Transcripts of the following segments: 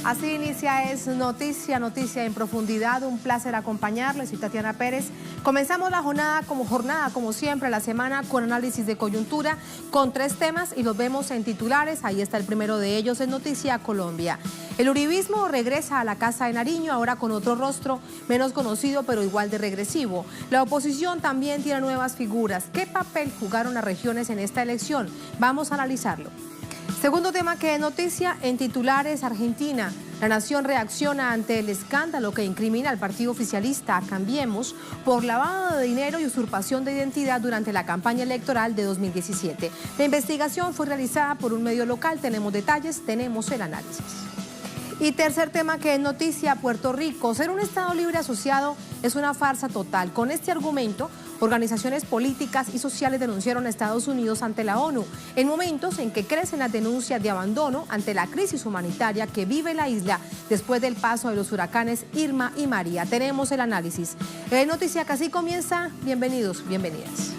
Así inicia Es Noticia, noticia en profundidad. Un placer acompañarles. Soy Tatiana Pérez. Comenzamos la jornada como siempre, la semana con análisis de coyuntura con 3 temas y los vemos en titulares. Ahí está el primero de ellos, Es Noticia Colombia. El uribismo regresa a la Casa de Nariño, ahora con otro rostro, menos conocido pero igual de regresivo. La oposición también tiene nuevas figuras. ¿Qué papel jugaron las regiones en esta elección? Vamos a analizarlo. Segundo tema que es noticia en titulares, Argentina. La nación reacciona ante el escándalo que incrimina al partido oficialista Cambiemos por lavado de dinero y usurpación de identidad durante la campaña electoral de 2017. La investigación fue realizada por un medio local. Tenemos detalles, tenemos el análisis. Y tercer tema que es noticia, Puerto Rico. Ser un Estado libre asociado es una farsa total. Con este argumento, organizaciones políticas y sociales denunciaron a Estados Unidos ante la ONU, en momentos en que crecen las denuncias de abandono ante la crisis humanitaria que vive la isla después del paso de los huracanes Irma y María. Tenemos el análisis. Noticia que así comienza. Bienvenidos, bienvenidas.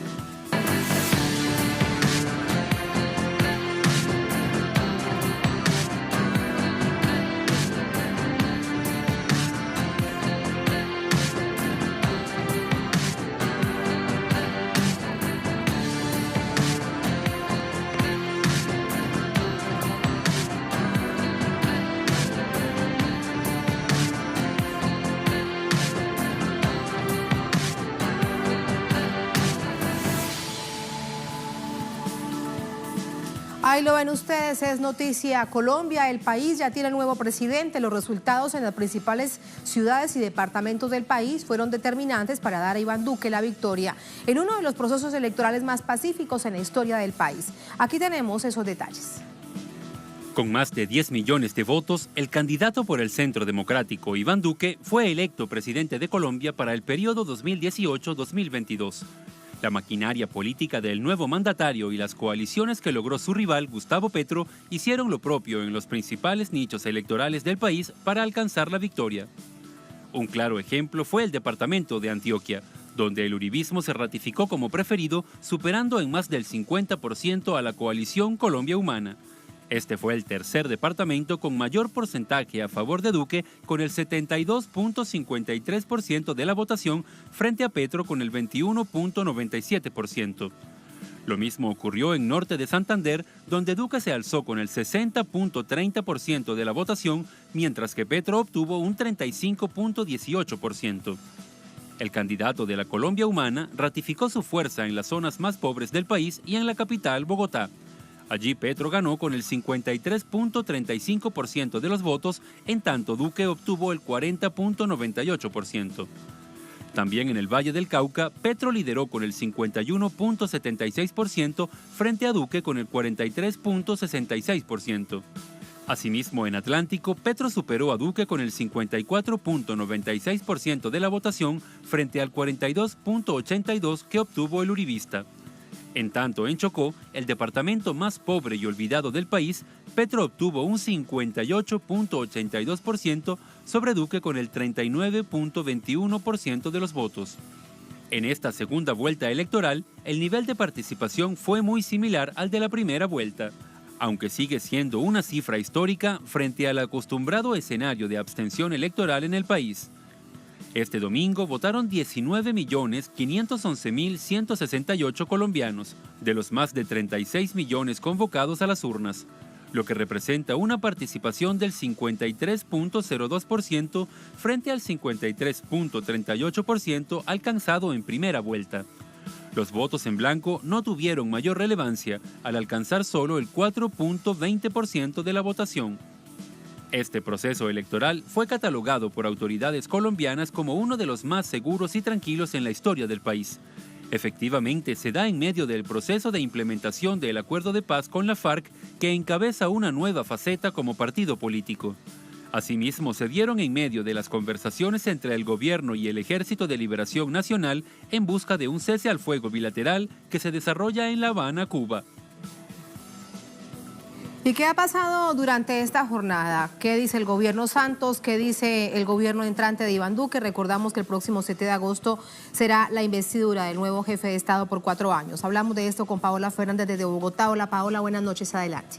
Ahí lo ven ustedes, Es Noticia Colombia. El país ya tiene nuevo presidente. Los resultados en las principales ciudades y departamentos del país fueron determinantes para dar a Iván Duque la victoria en uno de los procesos electorales más pacíficos en la historia del país. Aquí tenemos esos detalles. Con más de 10 millones de votos, el candidato por el Centro Democrático, Iván Duque, fue electo presidente de Colombia para el periodo 2018-2022. La maquinaria política del nuevo mandatario y las coaliciones que logró su rival, Gustavo Petro, hicieron lo propio en los principales nichos electorales del país para alcanzar la victoria. Un claro ejemplo fue el departamento de Antioquia, donde el uribismo se ratificó como preferido, superando en más del 50% a la coalición Colombia Humana. Este fue el tercer departamento con mayor porcentaje a favor de Duque, con el 72.53% de la votación frente a Petro con el 21.97%. Lo mismo ocurrió en Norte de Santander, donde Duque se alzó con el 60.30% de la votación, mientras que Petro obtuvo un 35.18%. El candidato de la Colombia Humana ratificó su fuerza en las zonas más pobres del país y en la capital, Bogotá. Allí Petro ganó con el 53.35% de los votos, en tanto Duque obtuvo el 40.98%. También en el Valle del Cauca, Petro lideró con el 51.76% frente a Duque con el 43.66%. Asimismo, en Atlántico, Petro superó a Duque con el 54.96% de la votación frente al 42.82% que obtuvo el uribista. En tanto, en Chocó, el departamento más pobre y olvidado del país, Petro obtuvo un 58.82% sobre Duque con el 39.21% de los votos. En esta segunda vuelta electoral, el nivel de participación fue muy similar al de la primera vuelta, aunque sigue siendo una cifra histórica frente al acostumbrado escenario de abstención electoral en el país. Este domingo votaron 19.511.168 colombianos, de los más de 36 millones convocados a las urnas, lo que representa una participación del 53.02% frente al 53.38% alcanzado en primera vuelta. Los votos en blanco no tuvieron mayor relevancia al alcanzar solo el 4.20% de la votación. Este proceso electoral fue catalogado por autoridades colombianas como uno de los más seguros y tranquilos en la historia del país. Efectivamente, se da en medio del proceso de implementación del acuerdo de paz con la FARC, que encabeza una nueva faceta como partido político. Asimismo, se dieron en medio de las conversaciones entre el gobierno y el Ejército de Liberación Nacional en busca de un cese al fuego bilateral que se desarrolla en La Habana, Cuba. ¿Y qué ha pasado durante esta jornada? ¿Qué dice el gobierno Santos? ¿Qué dice el gobierno entrante de Iván Duque? Recordamos que el próximo 7 de agosto será la investidura del nuevo jefe de Estado por 4 años. Hablamos de esto con Paola Fernández desde Bogotá. Hola Paola, buenas noches, adelante.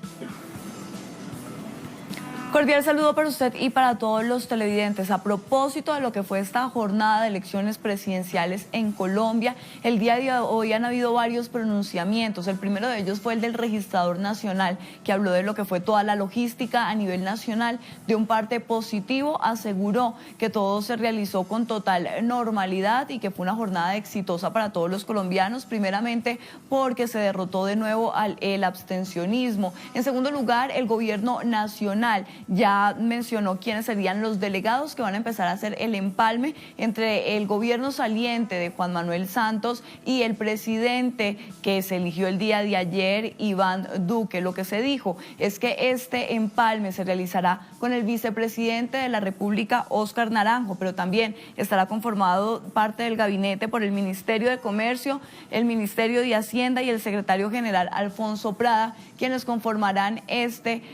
Cordial saludo para usted y para todos los televidentes. A propósito de lo que fue esta jornada de elecciones presidenciales en Colombia, el día de hoy han habido varios pronunciamientos. El primero de ellos fue el del registrador nacional, que habló de lo que fue toda la logística a nivel nacional. De un parte positivo, aseguró que todo se realizó con total normalidad y que fue una jornada exitosa para todos los colombianos, primeramente porque se derrotó de nuevo el abstencionismo. En segundo lugar, el gobierno nacional ya mencionó quiénes serían los delegados que van a empezar a hacer el empalme entre el gobierno saliente de Juan Manuel Santos y el presidente que se eligió el día de ayer, Iván Duque. Lo que se dijo es que este empalme se realizará con el vicepresidente de la República, Óscar Naranjo, pero también estará conformado parte del gabinete por el Ministerio de Comercio, el Ministerio de Hacienda y el secretario general Alfonso Prada, quienes conformarán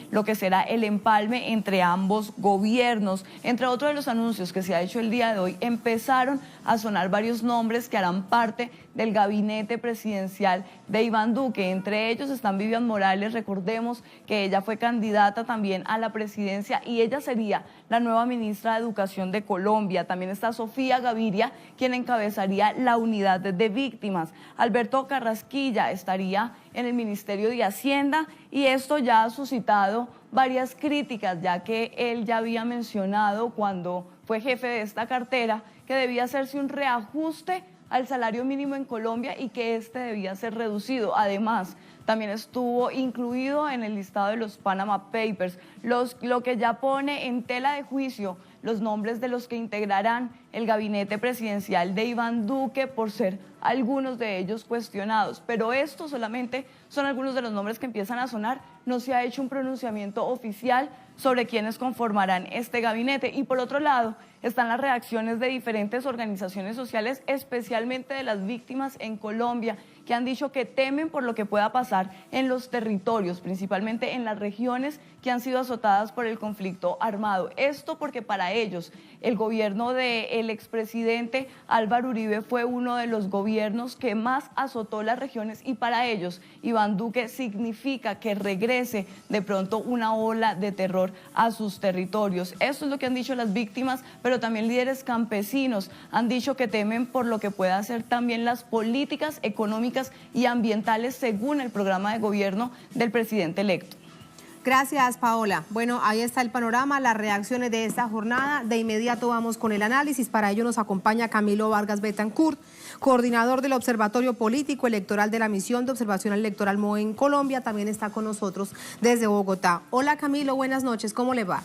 lo que será el empalme entre ambos gobiernos. Entre otros de los anuncios que se ha hecho el día de hoy, empezaron a sonar varios nombres que harán parte del gabinete presidencial de Iván Duque. Entre ellos están Vivian Morales, recordemos que ella fue candidata también a la presidencia y ella sería la nueva ministra de Educación de Colombia. También está Sofía Gaviria, quien encabezaría la unidad de víctimas. Alberto Carrasquilla estaría en el Ministerio de Hacienda y esto ya ha suscitado varias críticas, ya que él ya había mencionado cuando fue jefe de esta cartera que debía hacerse un reajuste al salario mínimo en Colombia y que este debía ser reducido. Además, también estuvo incluido en el listado de los Panama Papers, lo que ya pone en tela de juicio los nombres de los que integrarán el gabinete presidencial de Iván Duque por ser algunos de ellos cuestionados. Pero estos solamente son algunos de los nombres que empiezan a sonar. No se ha hecho un pronunciamiento oficial sobre quiénes conformarán este gabinete. Y por otro lado, están las reacciones de diferentes organizaciones sociales, especialmente de las víctimas en Colombia, que han dicho que temen por lo que pueda pasar en los territorios, principalmente en las regiones que han sido azotadas por el conflicto armado. Esto porque para ellos el gobierno del expresidente Álvaro Uribe fue uno de los gobiernos que más azotó las regiones y para ellos Iván Duque significa que regrese de pronto una ola de terror a sus territorios. Esto es lo que han dicho las víctimas, pero también líderes campesinos han dicho que temen por lo que pueda hacer también las políticas económicas y ambientales según el programa de gobierno del presidente electo. Gracias, Paola. Bueno, ahí está el panorama, las reacciones de esta jornada. De inmediato vamos con el análisis. Para ello nos acompaña Camilo Vargas Betancourt, coordinador del Observatorio Político Electoral de la Misión de Observación Electoral MOE en Colombia. También está con nosotros desde Bogotá. Hola, Camilo, buenas noches. ¿Cómo le va?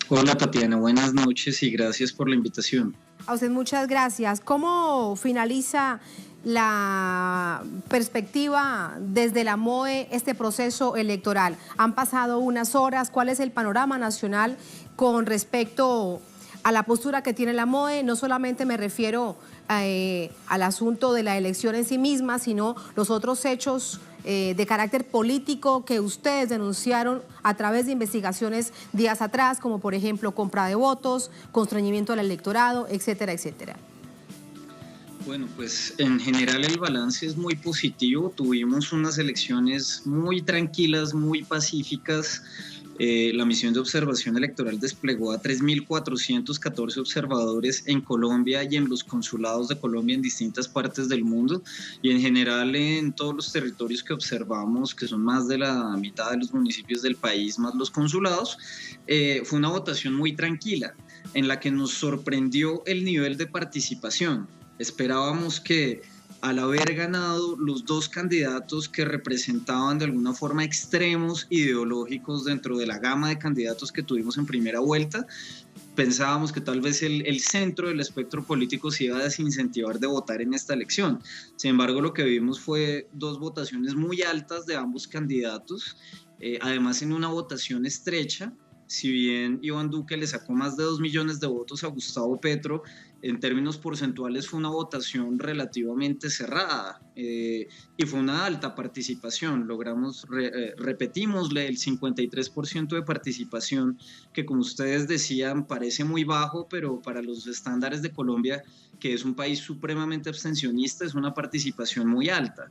Hola, Tatiana. Buenas noches y gracias por la invitación. A usted muchas gracias. ¿Cómo finaliza la perspectiva desde la MOE este proceso electoral? Han pasado unas horas. ¿Cuál es el panorama nacional con respecto a la postura que tiene la MOE? No solamente me refiero al asunto de la elección en sí misma, sino los otros hechos de carácter político que ustedes denunciaron a través de investigaciones días atrás, como por ejemplo compra de votos, constreñimiento del electorado, etcétera, etcétera. Bueno, pues en general el balance es muy positivo. Tuvimos unas elecciones muy tranquilas, muy pacíficas. La misión de observación electoral desplegó a 3.414 observadores en Colombia y en los consulados de Colombia en distintas partes del mundo y en general en todos los territorios que observamos, que son más de la mitad de los municipios del país, más los consulados. Fue una votación muy tranquila en la que nos sorprendió el nivel de participación. Esperábamos que al haber ganado los dos candidatos que representaban de alguna forma extremos ideológicos dentro de la gama de candidatos que tuvimos en primera vuelta, pensábamos que tal vez el centro del espectro político se iba a desincentivar de votar en esta elección. Sin embargo, lo que vimos fue dos votaciones muy altas de ambos candidatos, además en una votación estrecha. Si bien Iván Duque le sacó más de 2 millones de votos a Gustavo Petro, en términos porcentuales fue una votación relativamente cerrada y fue una alta participación. Logramos, repetimosle, el 53% de participación, que como ustedes decían parece muy bajo, pero para los estándares de Colombia, que es un país supremamente abstencionista, es una participación muy alta.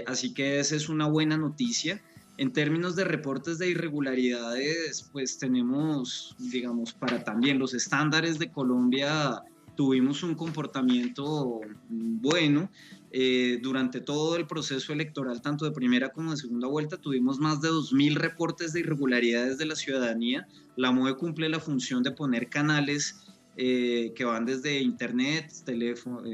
Así que esa es una buena noticia. En términos de reportes de irregularidades, pues tenemos, digamos, para también los estándares de Colombia, tuvimos un comportamiento bueno. Durante todo el proceso electoral, tanto de primera como de segunda vuelta, tuvimos más de 2.000 reportes de irregularidades de la ciudadanía. La MOE cumple la función de poner canales que van desde internet,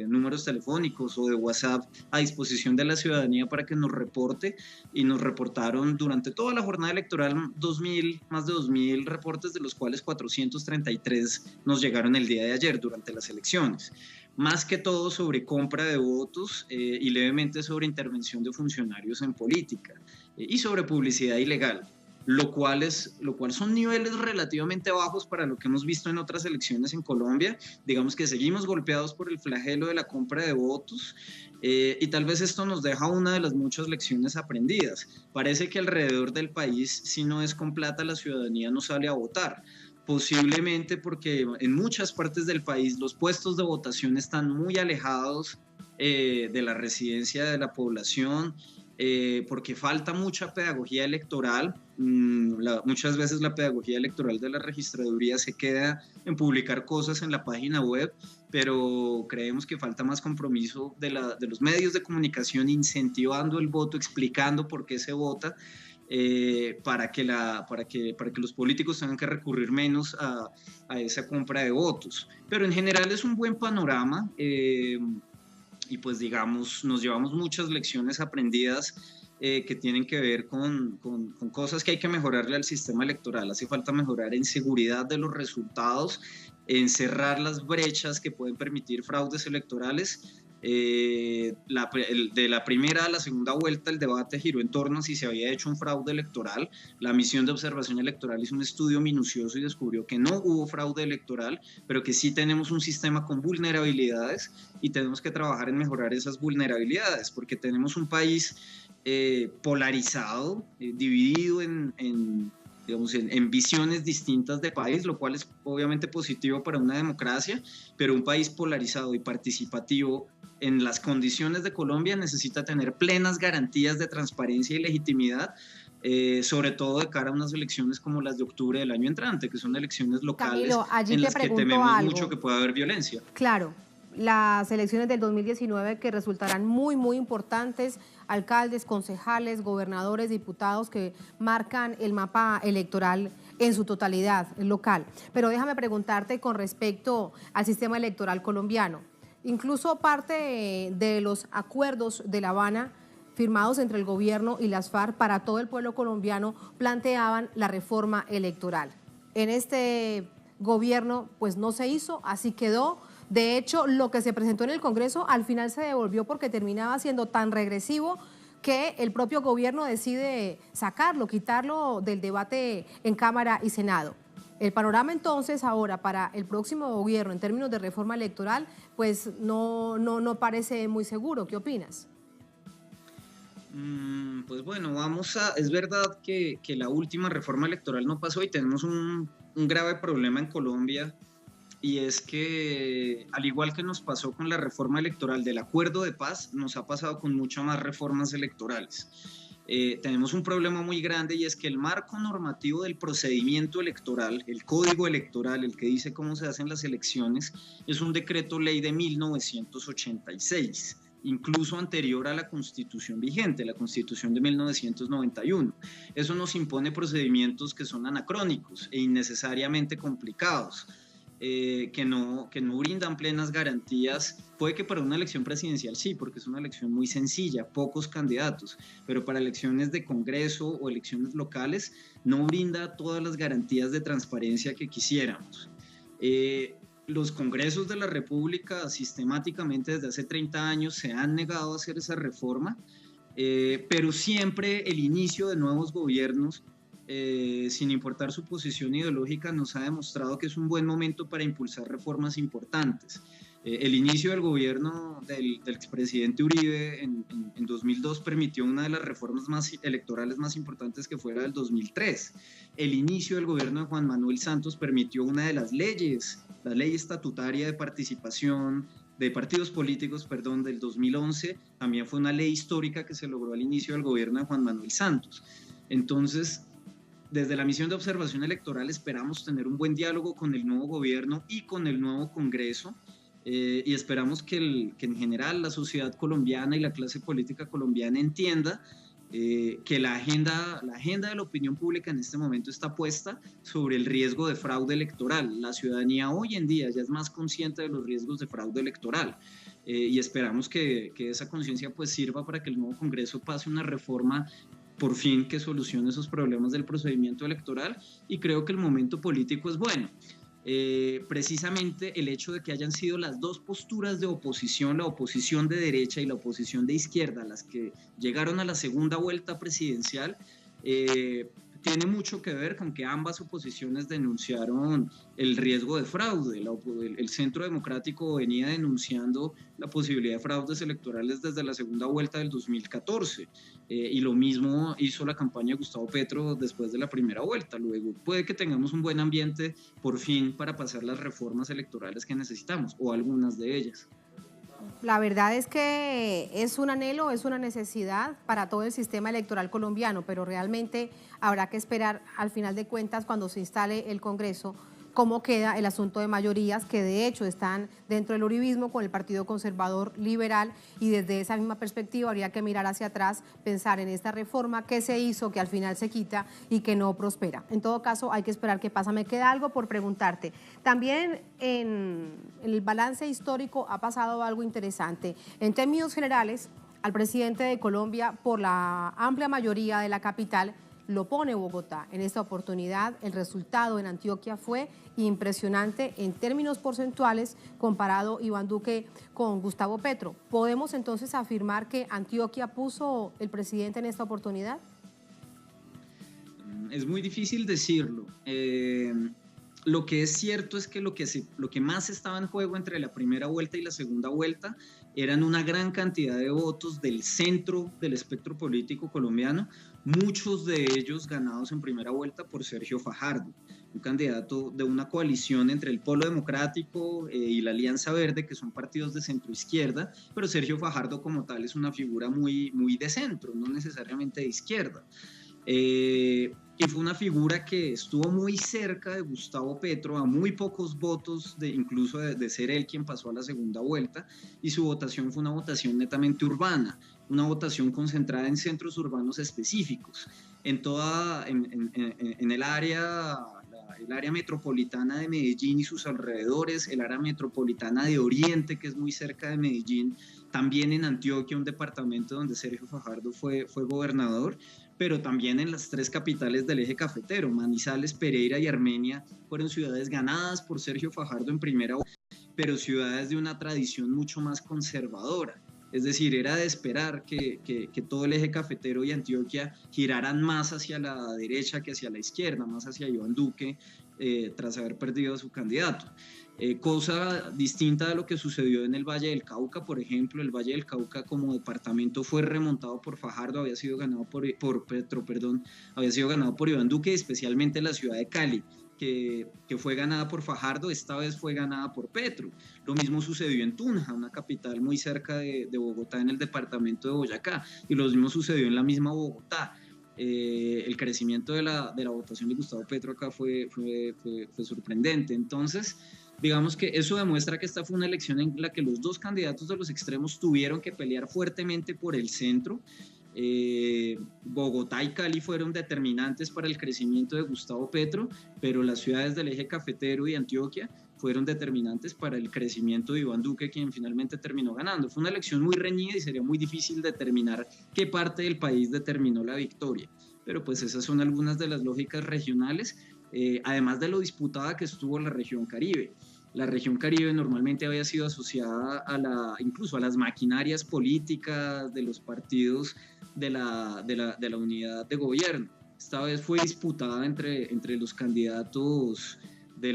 números telefónicos o de WhatsApp a disposición de la ciudadanía para que nos reporte, y nos reportaron durante toda la jornada electoral más de 2.000 reportes, de los cuales 433 nos llegaron el día de ayer durante las elecciones. Más que todo sobre compra de votos y levemente sobre intervención de funcionarios en política y sobre publicidad ilegal. Lo cual son niveles relativamente bajos para lo que hemos visto en otras elecciones en Colombia. Digamos que seguimos golpeados por el flagelo de la compra de votos, y tal vez esto nos deja una de las muchas lecciones aprendidas. Parece que alrededor del país, si no es con plata, la ciudadanía no sale a votar. Posiblemente porque en muchas partes del país los puestos de votación están muy alejados de la residencia de la población, porque falta mucha pedagogía electoral. Muchas veces la pedagogía electoral de la registraduría se queda en publicar cosas en la página web, pero creemos que falta más compromiso de los medios de comunicación, incentivando el voto, explicando por qué se vota, para que los políticos tengan que recurrir menos a esa compra de votos. Pero en general es un buen panorama. Y pues digamos, nos llevamos muchas lecciones aprendidas que tienen que ver con cosas que hay que mejorarle al sistema electoral. Hace falta mejorar en seguridad de los resultados, en cerrar las brechas que pueden permitir fraudes electorales. De la primera a la segunda vuelta, el debate giró en torno a si se había hecho un fraude electoral. La misión de observación electoral hizo un estudio minucioso y descubrió que no hubo fraude electoral, pero que sí tenemos un sistema con vulnerabilidades, y tenemos que trabajar en mejorar esas vulnerabilidades, porque tenemos un país polarizado, dividido en visiones distintas de país, lo cual es obviamente positivo para una democracia, pero un país polarizado y participativo en las condiciones de Colombia necesita tener plenas garantías de transparencia y legitimidad, sobre todo de cara a unas elecciones como las de octubre del año entrante, que son elecciones locales. Camilo, allí en te las que pregunto tememos algo. mucho que pueda haber violencia. Claro, las elecciones del 2019 que resultarán muy, muy importantes, alcaldes, concejales, gobernadores, diputados, que marcan el mapa electoral en su totalidad local. Pero déjame preguntarte con respecto al sistema electoral colombiano. Incluso parte de los acuerdos de La Habana firmados entre el gobierno y las FARC para todo el pueblo colombiano planteaban la reforma electoral. En este gobierno pues no se hizo, así quedó. De hecho, lo que se presentó en el Congreso al final se devolvió porque terminaba siendo tan regresivo que el propio gobierno decide sacarlo, quitarlo del debate en Cámara y Senado. El panorama entonces ahora para el próximo gobierno en términos de reforma electoral pues no parece muy seguro. ¿Qué opinas? Pues bueno, es verdad que la última reforma electoral no pasó, y tenemos un grave problema en Colombia, y es que, al igual que nos pasó con la reforma electoral del acuerdo de paz, nos ha pasado con muchas más reformas electorales. Tenemos un problema muy grande, y es que el marco normativo del procedimiento electoral, el código electoral, el que dice cómo se hacen las elecciones, es un decreto ley de 1986, incluso anterior a la Constitución vigente, la Constitución de 1991. Eso nos impone procedimientos que son anacrónicos e innecesariamente complicados, que no brindan plenas garantías. Puede que para una elección presidencial sí, porque es una elección muy sencilla, pocos candidatos, pero para elecciones de Congreso o elecciones locales no brinda todas las garantías de transparencia que quisiéramos. Los congresos de la República sistemáticamente desde hace 30 años se han negado a hacer esa reforma, pero siempre el inicio de nuevos gobiernos, sin importar su posición ideológica, nos ha demostrado que es un buen momento para impulsar reformas importantes. El inicio del gobierno del expresidente Uribe en 2002 permitió una de las reformas electorales más importantes, que fue la del 2003. El inicio del gobierno de Juan Manuel Santos permitió una de las leyes, la ley estatutaria de participación de partidos políticos, del 2011, también fue una ley histórica que se logró al inicio del gobierno de Juan Manuel Santos. Entonces, desde la misión de observación electoral esperamos tener un buen diálogo con el nuevo gobierno y con el nuevo Congreso, y esperamos que en general la sociedad colombiana y la clase política colombiana entienda que la agenda de la opinión pública en este momento está puesta sobre el riesgo de fraude electoral. La ciudadanía hoy en día ya es más consciente de los riesgos de fraude electoral, y esperamos que esa conciencia pues sirva para que el nuevo Congreso pase una reforma por fin que solucione esos problemas del procedimiento electoral, y creo que el momento político es bueno. Precisamente el hecho de que hayan sido las dos posturas de oposición, la oposición de derecha y la oposición de izquierda, las que llegaron a la segunda vuelta presidencial, tiene mucho que ver con que ambas oposiciones denunciaron el riesgo de fraude. El Centro Democrático venía denunciando la posibilidad de fraudes electorales desde la segunda vuelta del 2014, y lo mismo hizo la campaña de Gustavo Petro después de la primera vuelta. Luego puede que tengamos un buen ambiente por fin para pasar las reformas electorales que necesitamos, o algunas de ellas. La verdad es que es un anhelo, es una necesidad para todo el sistema electoral colombiano, pero realmente habrá que esperar al final de cuentas cuando se instale el Congreso cómo queda el asunto de mayorías que de hecho están dentro del uribismo con el Partido Conservador Liberal, y desde esa misma perspectiva habría que mirar hacia atrás, pensar en esta reforma que se hizo, que al final se quita y que no prospera. En todo caso hay que esperar qué pasa. Me queda algo por preguntarte. También en el balance histórico ha pasado algo interesante. En términos generales, al presidente de Colombia, por la amplia mayoría de la capital, lo pone Bogotá. En esta oportunidad el resultado en Antioquia fue impresionante en términos porcentuales comparado Iván Duque con Gustavo Petro. ¿Podemos entonces afirmar que Antioquia puso el presidente en esta oportunidad? Es muy difícil decirlo. Lo que es cierto es que lo que más estaba en juego entre la primera vuelta y la segunda vuelta eran una gran cantidad de votos del centro del espectro político colombiano, muchos de ellos ganados en primera vuelta por Sergio Fajardo, un candidato de una coalición entre el Polo Democrático y la Alianza Verde, que son partidos de centro-izquierda, pero Sergio Fajardo como tal es una figura muy, muy de centro, no necesariamente de izquierda. Y fue una figura que estuvo muy cerca de Gustavo Petro, a muy pocos votos incluso de ser él quien pasó a la segunda vuelta, y su votación fue una votación netamente urbana, una votación concentrada en centros urbanos específicos, en el área metropolitana de Medellín y sus alrededores, el área metropolitana de Oriente, que es muy cerca de Medellín, también en Antioquia, un departamento donde Sergio Fajardo fue gobernador, pero también en las tres capitales del eje cafetero, Manizales, Pereira y Armenia, fueron ciudades ganadas por Sergio Fajardo en primera, pero ciudades de una tradición mucho más conservadora. Es decir, era de esperar que todo el eje cafetero y Antioquia giraran más hacia la derecha que hacia la izquierda, más hacia Iván Duque, tras haber perdido a su candidato. Cosa distinta de lo que sucedió en el Valle del Cauca, por ejemplo. El Valle del Cauca como departamento fue remontado por Fajardo, había sido ganado por Petro, había sido ganado por Iván Duque, especialmente la ciudad de Cali, que fue ganada por Fajardo, esta vez fue ganada por Petro. Lo mismo sucedió en Tunja, una capital muy cerca de Bogotá, en el departamento de Boyacá, y lo mismo sucedió en la misma Bogotá. El crecimiento de la votación de Gustavo Petro acá fue sorprendente. Entonces, digamos que eso demuestra que esta fue una elección en la que los dos candidatos de los extremos tuvieron que pelear fuertemente por el centro. Bogotá y Cali fueron determinantes para el crecimiento de Gustavo Petro, pero las ciudades del eje cafetero y Antioquia fueron determinantes para el crecimiento de Iván Duque, quien finalmente terminó ganando. Fue una elección muy reñida y sería muy difícil determinar qué parte del país determinó la victoria, pero pues esas son algunas de las lógicas regionales, además de lo disputada que estuvo la región Caribe. La región Caribe normalmente había sido asociada incluso a las maquinarias políticas de los partidos de la unidad de gobierno. Esta vez fue disputada entre los candidatos de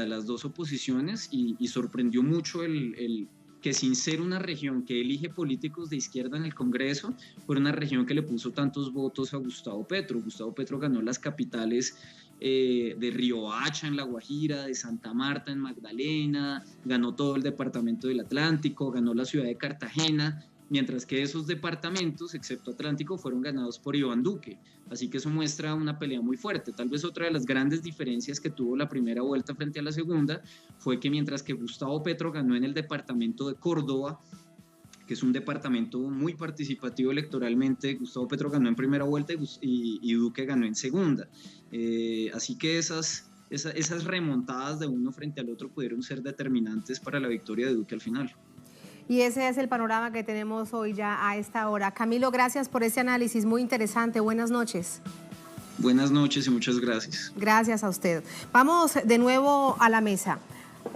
las dos oposiciones, y sorprendió mucho el que, sin ser una región que elige políticos de izquierda en el Congreso, fue una región que le puso tantos votos a Gustavo Petro. Gustavo Petro ganó las capitales de Riohacha en La Guajira, de Santa Marta en Magdalena, ganó todo el departamento del Atlántico, ganó la ciudad de Cartagena, mientras que esos departamentos, excepto Atlántico, fueron ganados por Iván Duque. Así que eso muestra una pelea muy fuerte. Tal vez otra de las grandes diferencias que tuvo la primera vuelta frente a la segunda fue que mientras que Gustavo Petro ganó en el departamento de Córdoba, que es un departamento muy participativo electoralmente, Gustavo Petro ganó en primera vuelta y Duque ganó en segunda. Así que esas remontadas de uno frente al otro pudieron ser determinantes para la victoria de Duque al final. Y ese es el panorama que tenemos hoy ya a esta hora. Camilo, gracias por ese análisis muy interesante. Buenas noches. Buenas noches y muchas gracias. Gracias a usted. Vamos de nuevo a la mesa.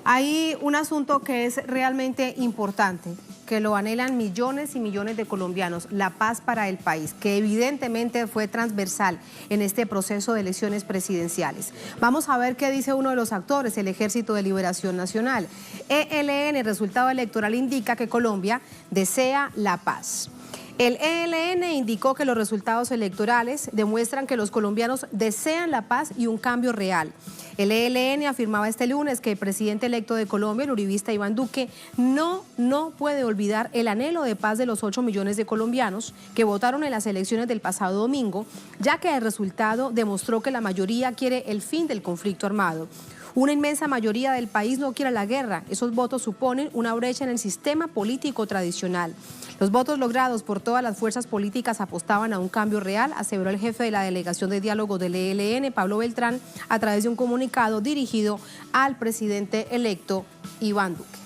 Hay un asunto que es realmente importante, que lo anhelan millones y millones de colombianos, la paz para el país, que evidentemente fue transversal en este proceso de elecciones presidenciales. Vamos a ver qué dice uno de los actores, el Ejército de Liberación Nacional. ELN, el resultado electoral indica que Colombia desea la paz. El ELN indicó que los resultados electorales demuestran que los colombianos desean la paz y un cambio real. El ELN afirmaba este lunes que el presidente electo de Colombia, el uribista Iván Duque, no puede olvidar el anhelo de paz de los 8 millones de colombianos que votaron en las elecciones del pasado domingo, ya que el resultado demostró que la mayoría quiere el fin del conflicto armado. Una inmensa mayoría del país no quiere la guerra. Esos votos suponen una brecha en el sistema político tradicional. Los votos logrados por todas las fuerzas políticas apostaban a un cambio real, aseveró el jefe de la Delegación de Diálogo del ELN, Pablo Beltrán, a través de un comunicado dirigido al presidente electo Iván Duque.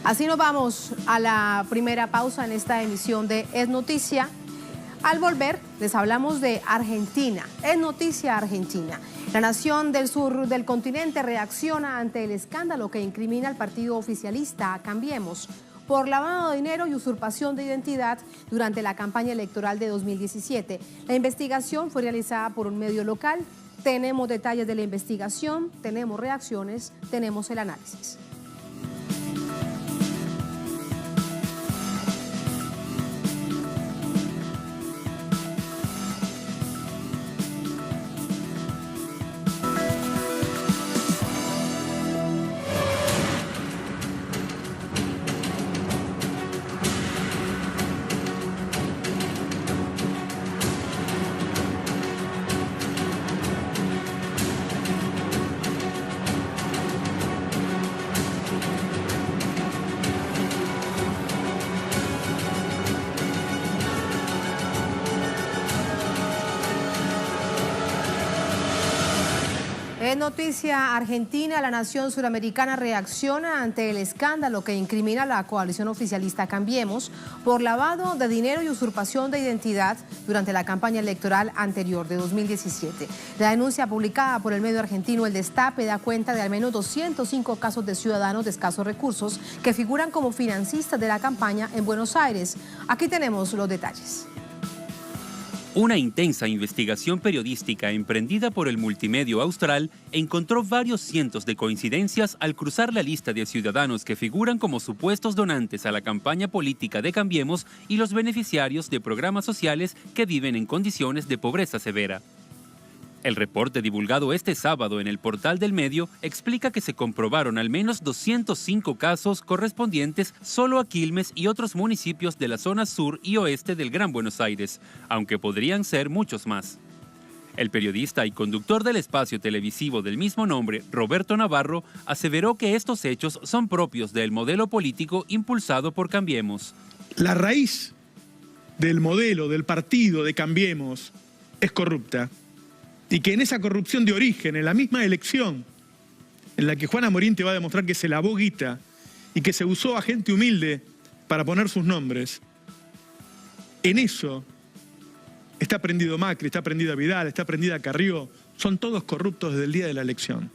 Así nos vamos a la primera pausa en esta emisión de Es Noticia. Al volver, les hablamos de Argentina. Es noticia Argentina. La nación del sur del continente reacciona ante el escándalo que incrimina al partido oficialista Cambiemos por lavado de dinero y usurpación de identidad durante la campaña electoral de 2017. La investigación fue realizada por un medio local. Tenemos detalles de la investigación, tenemos reacciones, tenemos el análisis. Es noticia Argentina, la nación suramericana reacciona ante el escándalo que incrimina a la coalición oficialista Cambiemos por lavado de dinero y usurpación de identidad durante la campaña electoral anterior de 2017. La denuncia publicada por el medio argentino El Destape da cuenta de al menos 205 casos de ciudadanos de escasos recursos que figuran como financistas de la campaña en Buenos Aires. Aquí tenemos los detalles. Una intensa investigación periodística emprendida por el multimedio austral encontró varios cientos de coincidencias al cruzar la lista de ciudadanos que figuran como supuestos donantes a la campaña política de Cambiemos y los beneficiarios de programas sociales que viven en condiciones de pobreza severa. El reporte divulgado este sábado en el portal del medio explica que se comprobaron al menos 205 casos correspondientes solo a Quilmes y otros municipios de la zona sur y oeste del Gran Buenos Aires, aunque podrían ser muchos más. El periodista y conductor del espacio televisivo del mismo nombre, Roberto Navarro, aseveró que estos hechos son propios del modelo político impulsado por Cambiemos. La raíz del modelo, del partido de Cambiemos, es corrupta. Y que en esa corrupción de origen, en la misma elección, en la que Juan Amorín te va a demostrar que se lavó guita y que se usó a gente humilde para poner sus nombres, en eso está prendido Macri, está prendida Vidal, está prendida Carrió, son todos corruptos desde el día de la elección.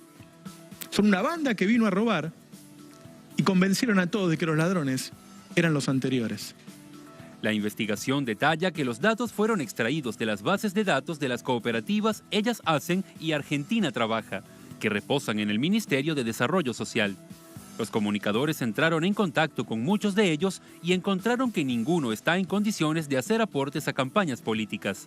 Son una banda que vino a robar y convencieron a todos de que los ladrones eran los anteriores. La investigación detalla que los datos fueron extraídos de las bases de datos de las cooperativas Ellas Hacen y Argentina Trabaja, que reposan en el Ministerio de Desarrollo Social. Los comunicadores entraron en contacto con muchos de ellos y encontraron que ninguno está en condiciones de hacer aportes a campañas políticas.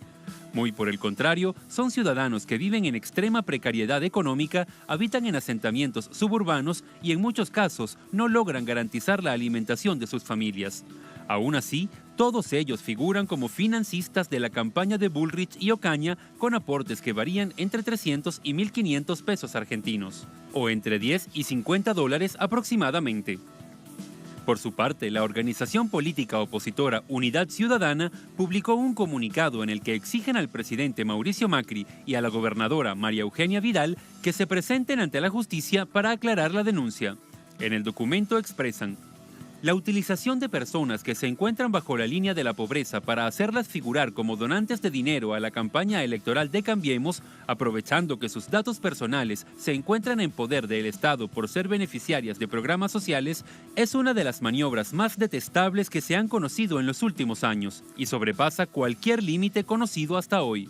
Muy por el contrario, son ciudadanos que viven en extrema precariedad económica, habitan en asentamientos suburbanos y en muchos casos no logran garantizar la alimentación de sus familias. Aún así, todos ellos figuran como financistas de la campaña de Bullrich y Ocaña con aportes que varían entre 300 y 1.500 pesos argentinos, o entre 10 y 50 dólares aproximadamente. Por su parte, la organización política opositora Unidad Ciudadana publicó un comunicado en el que exigen al presidente Mauricio Macri y a la gobernadora María Eugenia Vidal que se presenten ante la justicia para aclarar la denuncia. En el documento expresan: la utilización de personas que se encuentran bajo la línea de la pobreza para hacerlas figurar como donantes de dinero a la campaña electoral de Cambiemos, aprovechando que sus datos personales se encuentran en poder del Estado por ser beneficiarias de programas sociales, es una de las maniobras más detestables que se han conocido en los últimos años y sobrepasa cualquier límite conocido hasta hoy.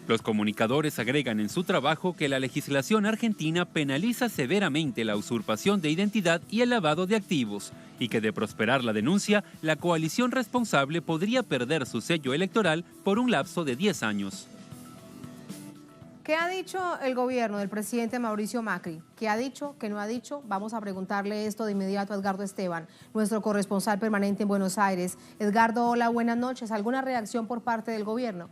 Los comunicadores agregan en su trabajo que la legislación argentina penaliza severamente la usurpación de identidad y el lavado de activos, y que de prosperar la denuncia, la coalición responsable podría perder su sello electoral por un lapso de 10 años. ¿Qué ha dicho el gobierno del presidente Mauricio Macri? ¿Qué ha dicho? ¿Qué no ha dicho? Vamos a preguntarle esto de inmediato a Edgardo Esteban, nuestro corresponsal permanente en Buenos Aires. Edgardo, hola, buenas noches. ¿Alguna reacción por parte del gobierno?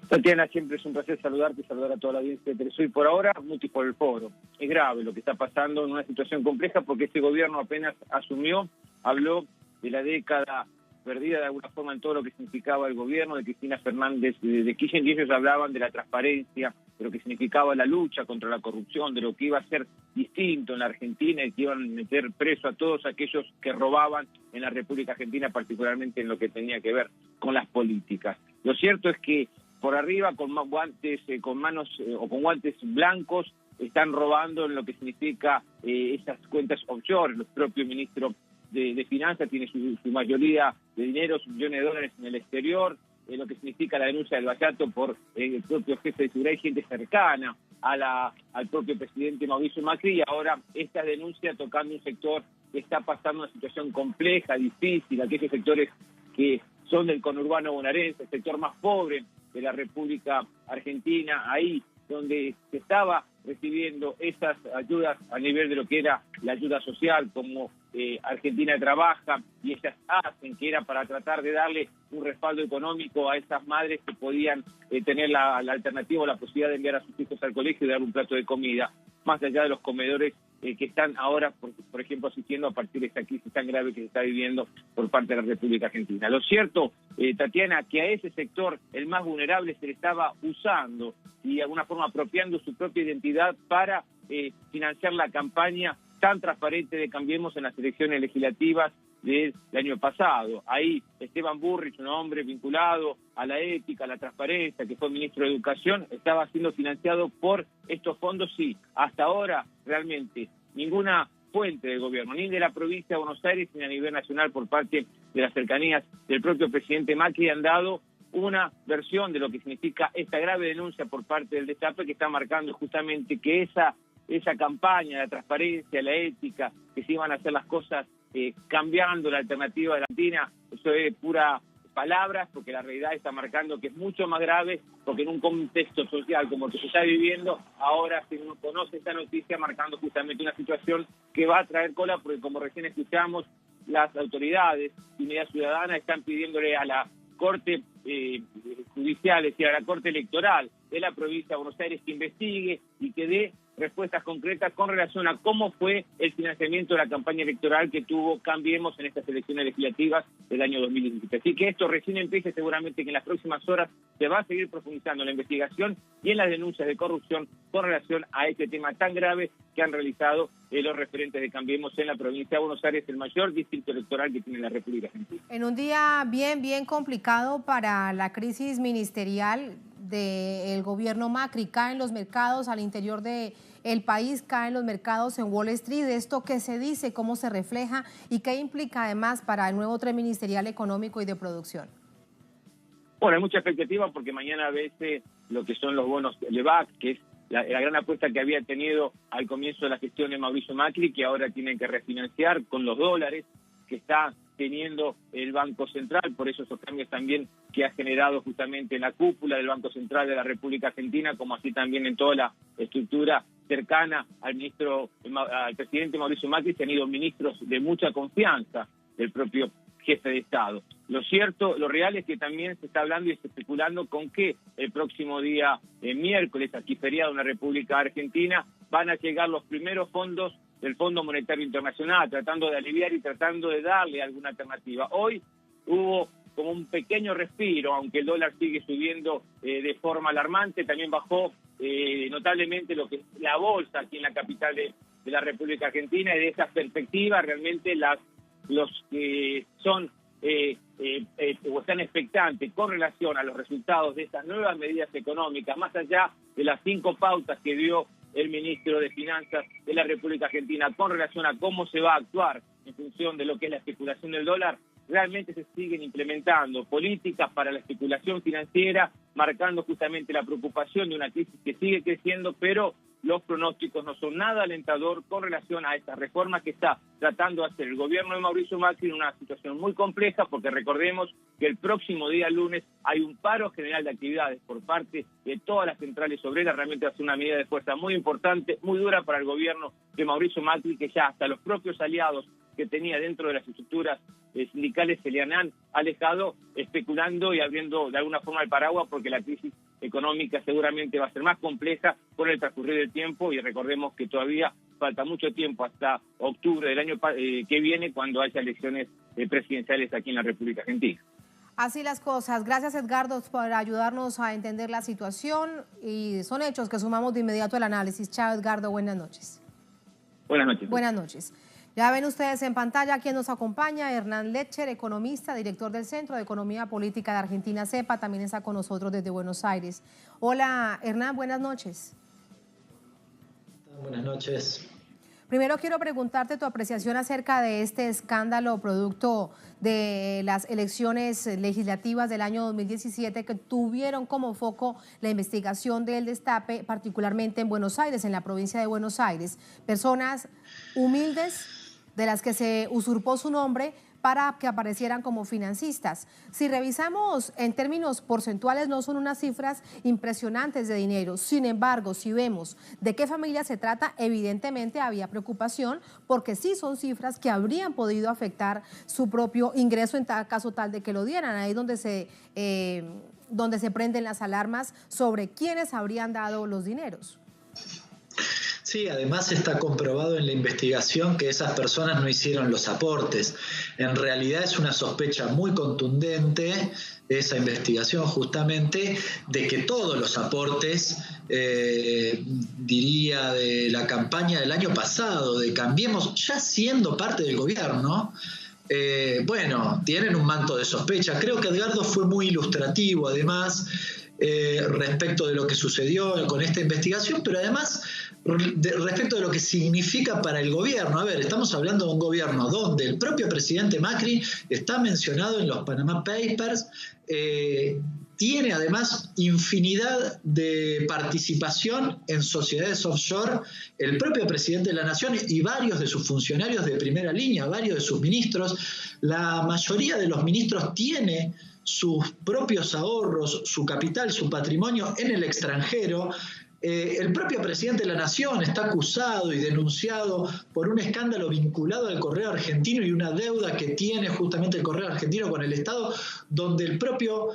Tatiana, siempre es un placer saludarte y saludar a toda la audiencia de Telesur. Por ahora, mutis por el foro. Es grave lo que está pasando en una situación compleja porque este gobierno apenas asumió, habló de la década perdida de alguna forma en todo lo que significaba el gobierno de Cristina Fernández de Kirchner, y ellos hablaban de la transparencia, de lo que significaba la lucha contra la corrupción, de lo que iba a ser distinto en la Argentina y que iban a meter preso a todos aquellos que robaban en la República Argentina, particularmente en lo que tenía que ver con las políticas. Lo cierto es que por arriba, con guantes, con manos o con guantes blancos, están robando en lo que significa esas cuentas offshore. El propio ministro de Finanzas tiene su mayoría de dinero, sus millones de dólares en el exterior, lo que significa la denuncia del Bayato por el propio jefe de seguridad y gente cercana al propio presidente Mauricio Macri, y ahora esta denuncia tocando un sector que está pasando una situación compleja, difícil, aquellos sectores que son del conurbano bonaerense, el sector más pobre de la República Argentina, ahí donde se estaba recibiendo esas ayudas a nivel de lo que era la ayuda social, como Argentina Trabaja, y ellas hacen, que era para tratar de darle un respaldo económico a esas madres que podían tener la alternativa o la posibilidad de enviar a sus hijos al colegio y dar un plato de comida, más allá de los comedores que están ahora, por ejemplo, asistiendo a partir de esta crisis tan grave que se está viviendo por parte de la República Argentina. Lo cierto, Tatiana, que a ese sector, el más vulnerable, se le estaba usando y de alguna forma apropiando su propia identidad para financiar la campaña tan transparente de Cambiemos en las elecciones legislativas del año pasado. Ahí Esteban Bullrich, un hombre vinculado a la ética, a la transparencia, que fue ministro de Educación, estaba siendo financiado por estos fondos. Sí, hasta ahora realmente ninguna fuente del gobierno, ni de la provincia de Buenos Aires, ni a nivel nacional por parte de las cercanías del propio presidente Macri, han dado una versión de lo que significa esta grave denuncia por parte del Destape, que está marcando justamente que esa campaña, la transparencia, la ética, que se iban a hacer las cosas cambiando la alternativa de la Argentina, eso es pura palabras, porque la realidad está marcando que es mucho más grave, porque en un contexto social como el que se está viviendo, ahora se conoce esta noticia marcando justamente una situación que va a traer cola, porque como recién escuchamos, las autoridades y Unidad Ciudadana están pidiéndole a la Corte Judicial, es decir, a la Corte Electoral de la provincia de Buenos Aires, que investigue y que dé respuestas concretas con relación a cómo fue el financiamiento de la campaña electoral que tuvo Cambiemos en estas elecciones legislativas del año 2017. Así que esto recién empieza, seguramente que en las próximas horas se va a seguir profundizando en la investigación y en las denuncias de corrupción con relación a este tema tan grave que han realizado los referentes de Cambiemos en la provincia de Buenos Aires, el mayor distrito electoral que tiene la República Argentina. En un día bien complicado para la crisis ministerial del gobierno Macri, caen los mercados al interior del país, caen los mercados en Wall Street. ¿Esto qué se dice, cómo se refleja y qué implica además para el nuevo tren ministerial económico y de producción? Bueno, hay mucha expectativa porque mañana vence lo que son los bonos LEVAC, que es la gran apuesta que había tenido al comienzo de la gestión de Mauricio Macri, que ahora tienen que refinanciar con los dólares que está teniendo el Banco Central, por eso esos cambios también que ha generado justamente en la cúpula del Banco Central de la República Argentina, como así también en toda la estructura cercana al presidente Mauricio Macri. Se han ido ministros de mucha confianza del propio jefe de Estado. Lo cierto, lo real es que también se está hablando y se está especulando con que el próximo día, miércoles, aquí feriado en la República Argentina, van a llegar los primeros fondos del Fondo Monetario Internacional, tratando de aliviar y tratando de darle alguna alternativa. Hoy hubo como un pequeño respiro, aunque el dólar sigue subiendo de forma alarmante, también bajó notablemente lo que es la bolsa aquí en la capital de la República Argentina, y de esa perspectiva realmente los que son o están expectantes con relación a los resultados de estas nuevas medidas económicas, más allá de las 5 pautas que dio el ministro de Finanzas de la República Argentina con relación a cómo se va a actuar en función de lo que es la especulación del dólar, realmente se siguen implementando políticas para la especulación financiera, marcando justamente la preocupación de una crisis que sigue creciendo, pero los pronósticos no son nada alentador con relación a esta reforma que está tratando de hacer el gobierno de Mauricio Macri en una situación muy compleja, porque recordemos que el próximo día lunes hay un paro general de actividades por parte de todas las centrales obreras. Realmente va a ser una medida de fuerza muy importante, muy dura para el gobierno de Mauricio Macri, que ya hasta los propios aliados que tenía dentro de las estructuras sindicales se le han alejado, especulando y abriendo de alguna forma el paraguas, porque la crisis económica seguramente va a ser más compleja con el transcurrir del tiempo, y recordemos que todavía falta mucho tiempo hasta octubre del año que viene, cuando haya elecciones presidenciales aquí en la República Argentina. Así las cosas. Gracias, Edgardo, por ayudarnos a entender la situación, y son hechos que sumamos de inmediato al análisis. Chao, Edgardo, buenas noches. Buenas noches. Buenas noches. Ya ven ustedes en pantalla quién nos acompaña: Hernán Lecher, economista, director del Centro de Economía Política de Argentina, CEPA, también está con nosotros desde Buenos Aires. Hola, Hernán, buenas noches. Buenas noches. Primero quiero preguntarte tu apreciación acerca de este escándalo producto de las elecciones legislativas del año 2017, que tuvieron como foco la investigación del destape, particularmente en Buenos Aires, en la provincia de Buenos Aires. Personas humildes de las que se usurpó su nombre para que aparecieran como financistas. Si revisamos en términos porcentuales, no son unas cifras impresionantes de dinero. Sin embargo, si vemos de qué familia se trata, evidentemente había preocupación, porque sí son cifras que habrían podido afectar su propio ingreso en caso tal de que lo dieran. Ahí es donde se prenden las alarmas sobre quiénes habrían dado los dineros. Sí, además está comprobado en la investigación que esas personas no hicieron los aportes. En realidad es una sospecha muy contundente esa investigación, justamente, de que todos los aportes, diría, de la campaña del año pasado, de Cambiemos, ya siendo parte del gobierno, bueno, tienen un manto de sospecha. Creo que Edgardo fue muy ilustrativo, además, respecto de lo que sucedió con esta investigación, pero además respecto de lo que significa para el gobierno. A ver, estamos hablando de un gobierno donde el propio presidente Macri está mencionado en los Panama Papers, tiene además infinidad de participación en sociedades offshore, el propio presidente de la Nación y varios de sus funcionarios de primera línea, varios de sus ministros. La mayoría de los ministros tiene sus propios ahorros, su capital, su patrimonio en el extranjero. El propio presidente de la Nación está acusado y denunciado por un escándalo vinculado al Correo Argentino y una deuda que tiene justamente el Correo Argentino con el Estado, donde el propio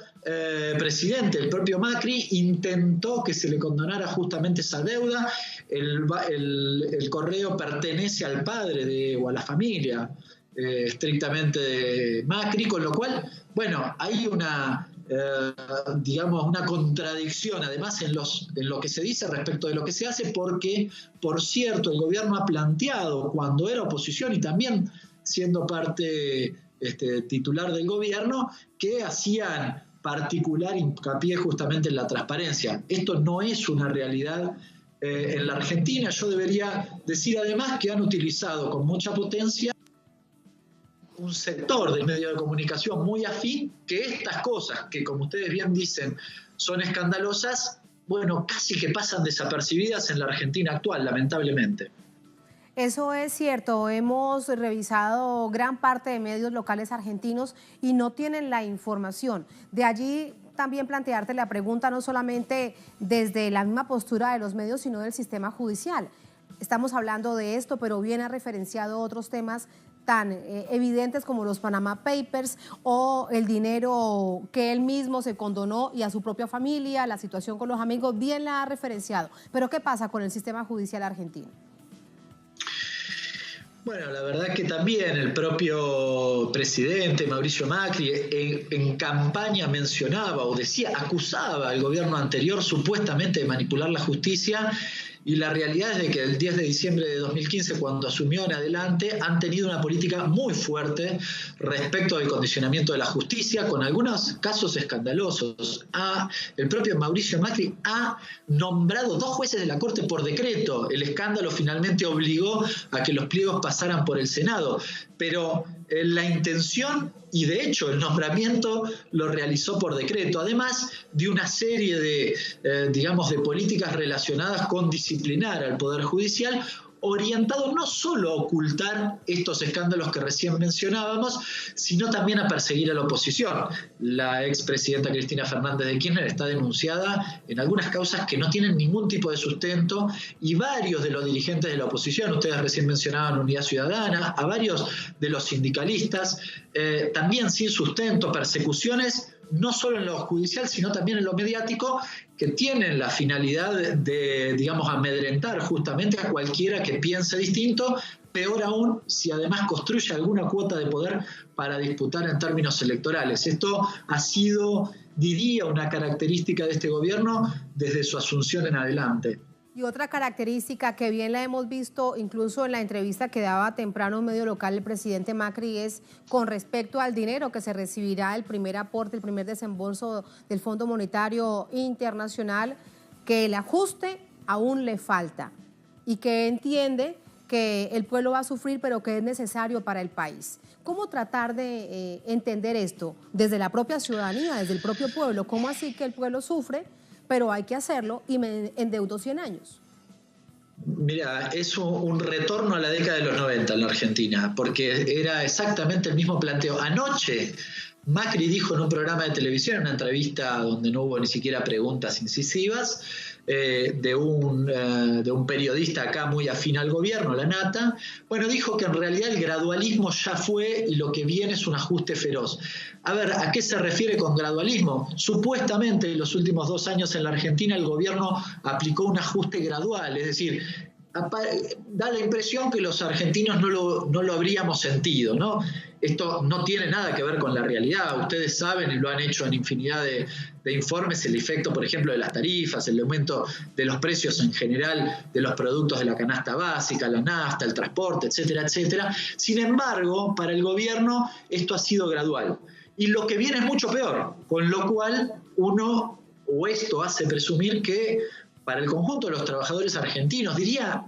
presidente, el propio Macri, intentó que se le condonara justamente esa deuda. El Correo pertenece al padre o a la familia estrictamente de Macri, con lo cual, bueno, hay una contradicción además en lo que se dice respecto de lo que se hace, porque, por cierto, el gobierno ha planteado, cuando era oposición y también siendo parte titular del gobierno, que hacían particular hincapié justamente en la transparencia. Esto no es una realidad en la Argentina. Yo debería decir además que han utilizado con mucha potencia un sector del medio de comunicación muy afín, que estas cosas, que como ustedes bien dicen, son escandalosas, bueno, casi que pasan desapercibidas en la Argentina actual, lamentablemente. Eso es cierto. Hemos revisado gran parte de medios locales argentinos y no tienen la información. De allí también plantearte la pregunta, no solamente desde la misma postura de los medios, sino del sistema judicial. Estamos hablando de esto, pero bien ha referenciado otros temas tan evidentes como los Panama Papers o el dinero que él mismo se condonó y a su propia familia, la situación con los amigos, bien la ha referenciado. Pero ¿qué pasa con el sistema judicial argentino? Bueno, la verdad que también el propio presidente Mauricio Macri en campaña mencionaba o decía, acusaba al gobierno anterior supuestamente de manipular la justicia, y la realidad es de que el 10 de diciembre de 2015, cuando asumió en adelante, han tenido una política muy fuerte respecto del condicionamiento de la justicia, con algunos casos escandalosos. El propio Mauricio Macri ha nombrado 2 jueces de la Corte por decreto. El escándalo finalmente obligó a que los pliegos pasaran por el Senado, pero la intención y de hecho el nombramiento lo realizó por decreto, además de una serie de, de políticas relacionadas con disciplinar al Poder Judicial, orientado no solo a ocultar estos escándalos que recién mencionábamos, sino también a perseguir a la oposición. La expresidenta Cristina Fernández de Kirchner está denunciada en algunas causas que no tienen ningún tipo de sustento, y varios de los dirigentes de la oposición, ustedes recién mencionaban Unidad Ciudadana, a varios de los sindicalistas, también sin sustento, persecuciones, no solo en lo judicial, sino también en lo mediático, que tienen la finalidad de, amedrentar justamente a cualquiera que piense distinto, peor aún si además construye alguna cuota de poder para disputar en términos electorales. Esto ha sido, diría, una característica de este gobierno desde su asunción en adelante. Y otra característica que bien la hemos visto incluso en la entrevista que daba temprano a un medio local el presidente Macri es con respecto al dinero que se recibirá, el primer aporte, el primer desembolso del Fondo Monetario Internacional, que el ajuste aún le falta y que entiende que el pueblo va a sufrir, pero que es necesario para el país. ¿Cómo tratar de entender esto desde la propia ciudadanía, desde el propio pueblo? ¿Cómo así que el pueblo sufre, pero hay que hacerlo y me endeudo 100 años? Mira, es un retorno a la década de los 90 en la Argentina, porque era exactamente el mismo planteo. Anoche Macri dijo en un programa de televisión, en una entrevista donde no hubo ni siquiera preguntas incisivas, de un periodista acá muy afín al gobierno, La Nata, bueno, dijo que en realidad el gradualismo ya fue y lo que viene es un ajuste feroz. A ver, ¿a qué se refiere con gradualismo? Supuestamente en los últimos 2 años en la Argentina el gobierno aplicó un ajuste gradual, es decir, da la impresión que los argentinos no lo habríamos sentido, ¿no? Esto no tiene nada que ver con la realidad. Ustedes saben, y lo han hecho en infinidad de informes, el efecto, por ejemplo, de las tarifas, el aumento de los precios en general de los productos de la canasta básica, la nafta, el transporte, etcétera, etcétera. Sin embargo, para el gobierno esto ha sido gradual. Y lo que viene es mucho peor, con lo cual esto hace presumir que para el conjunto de los trabajadores argentinos, diría,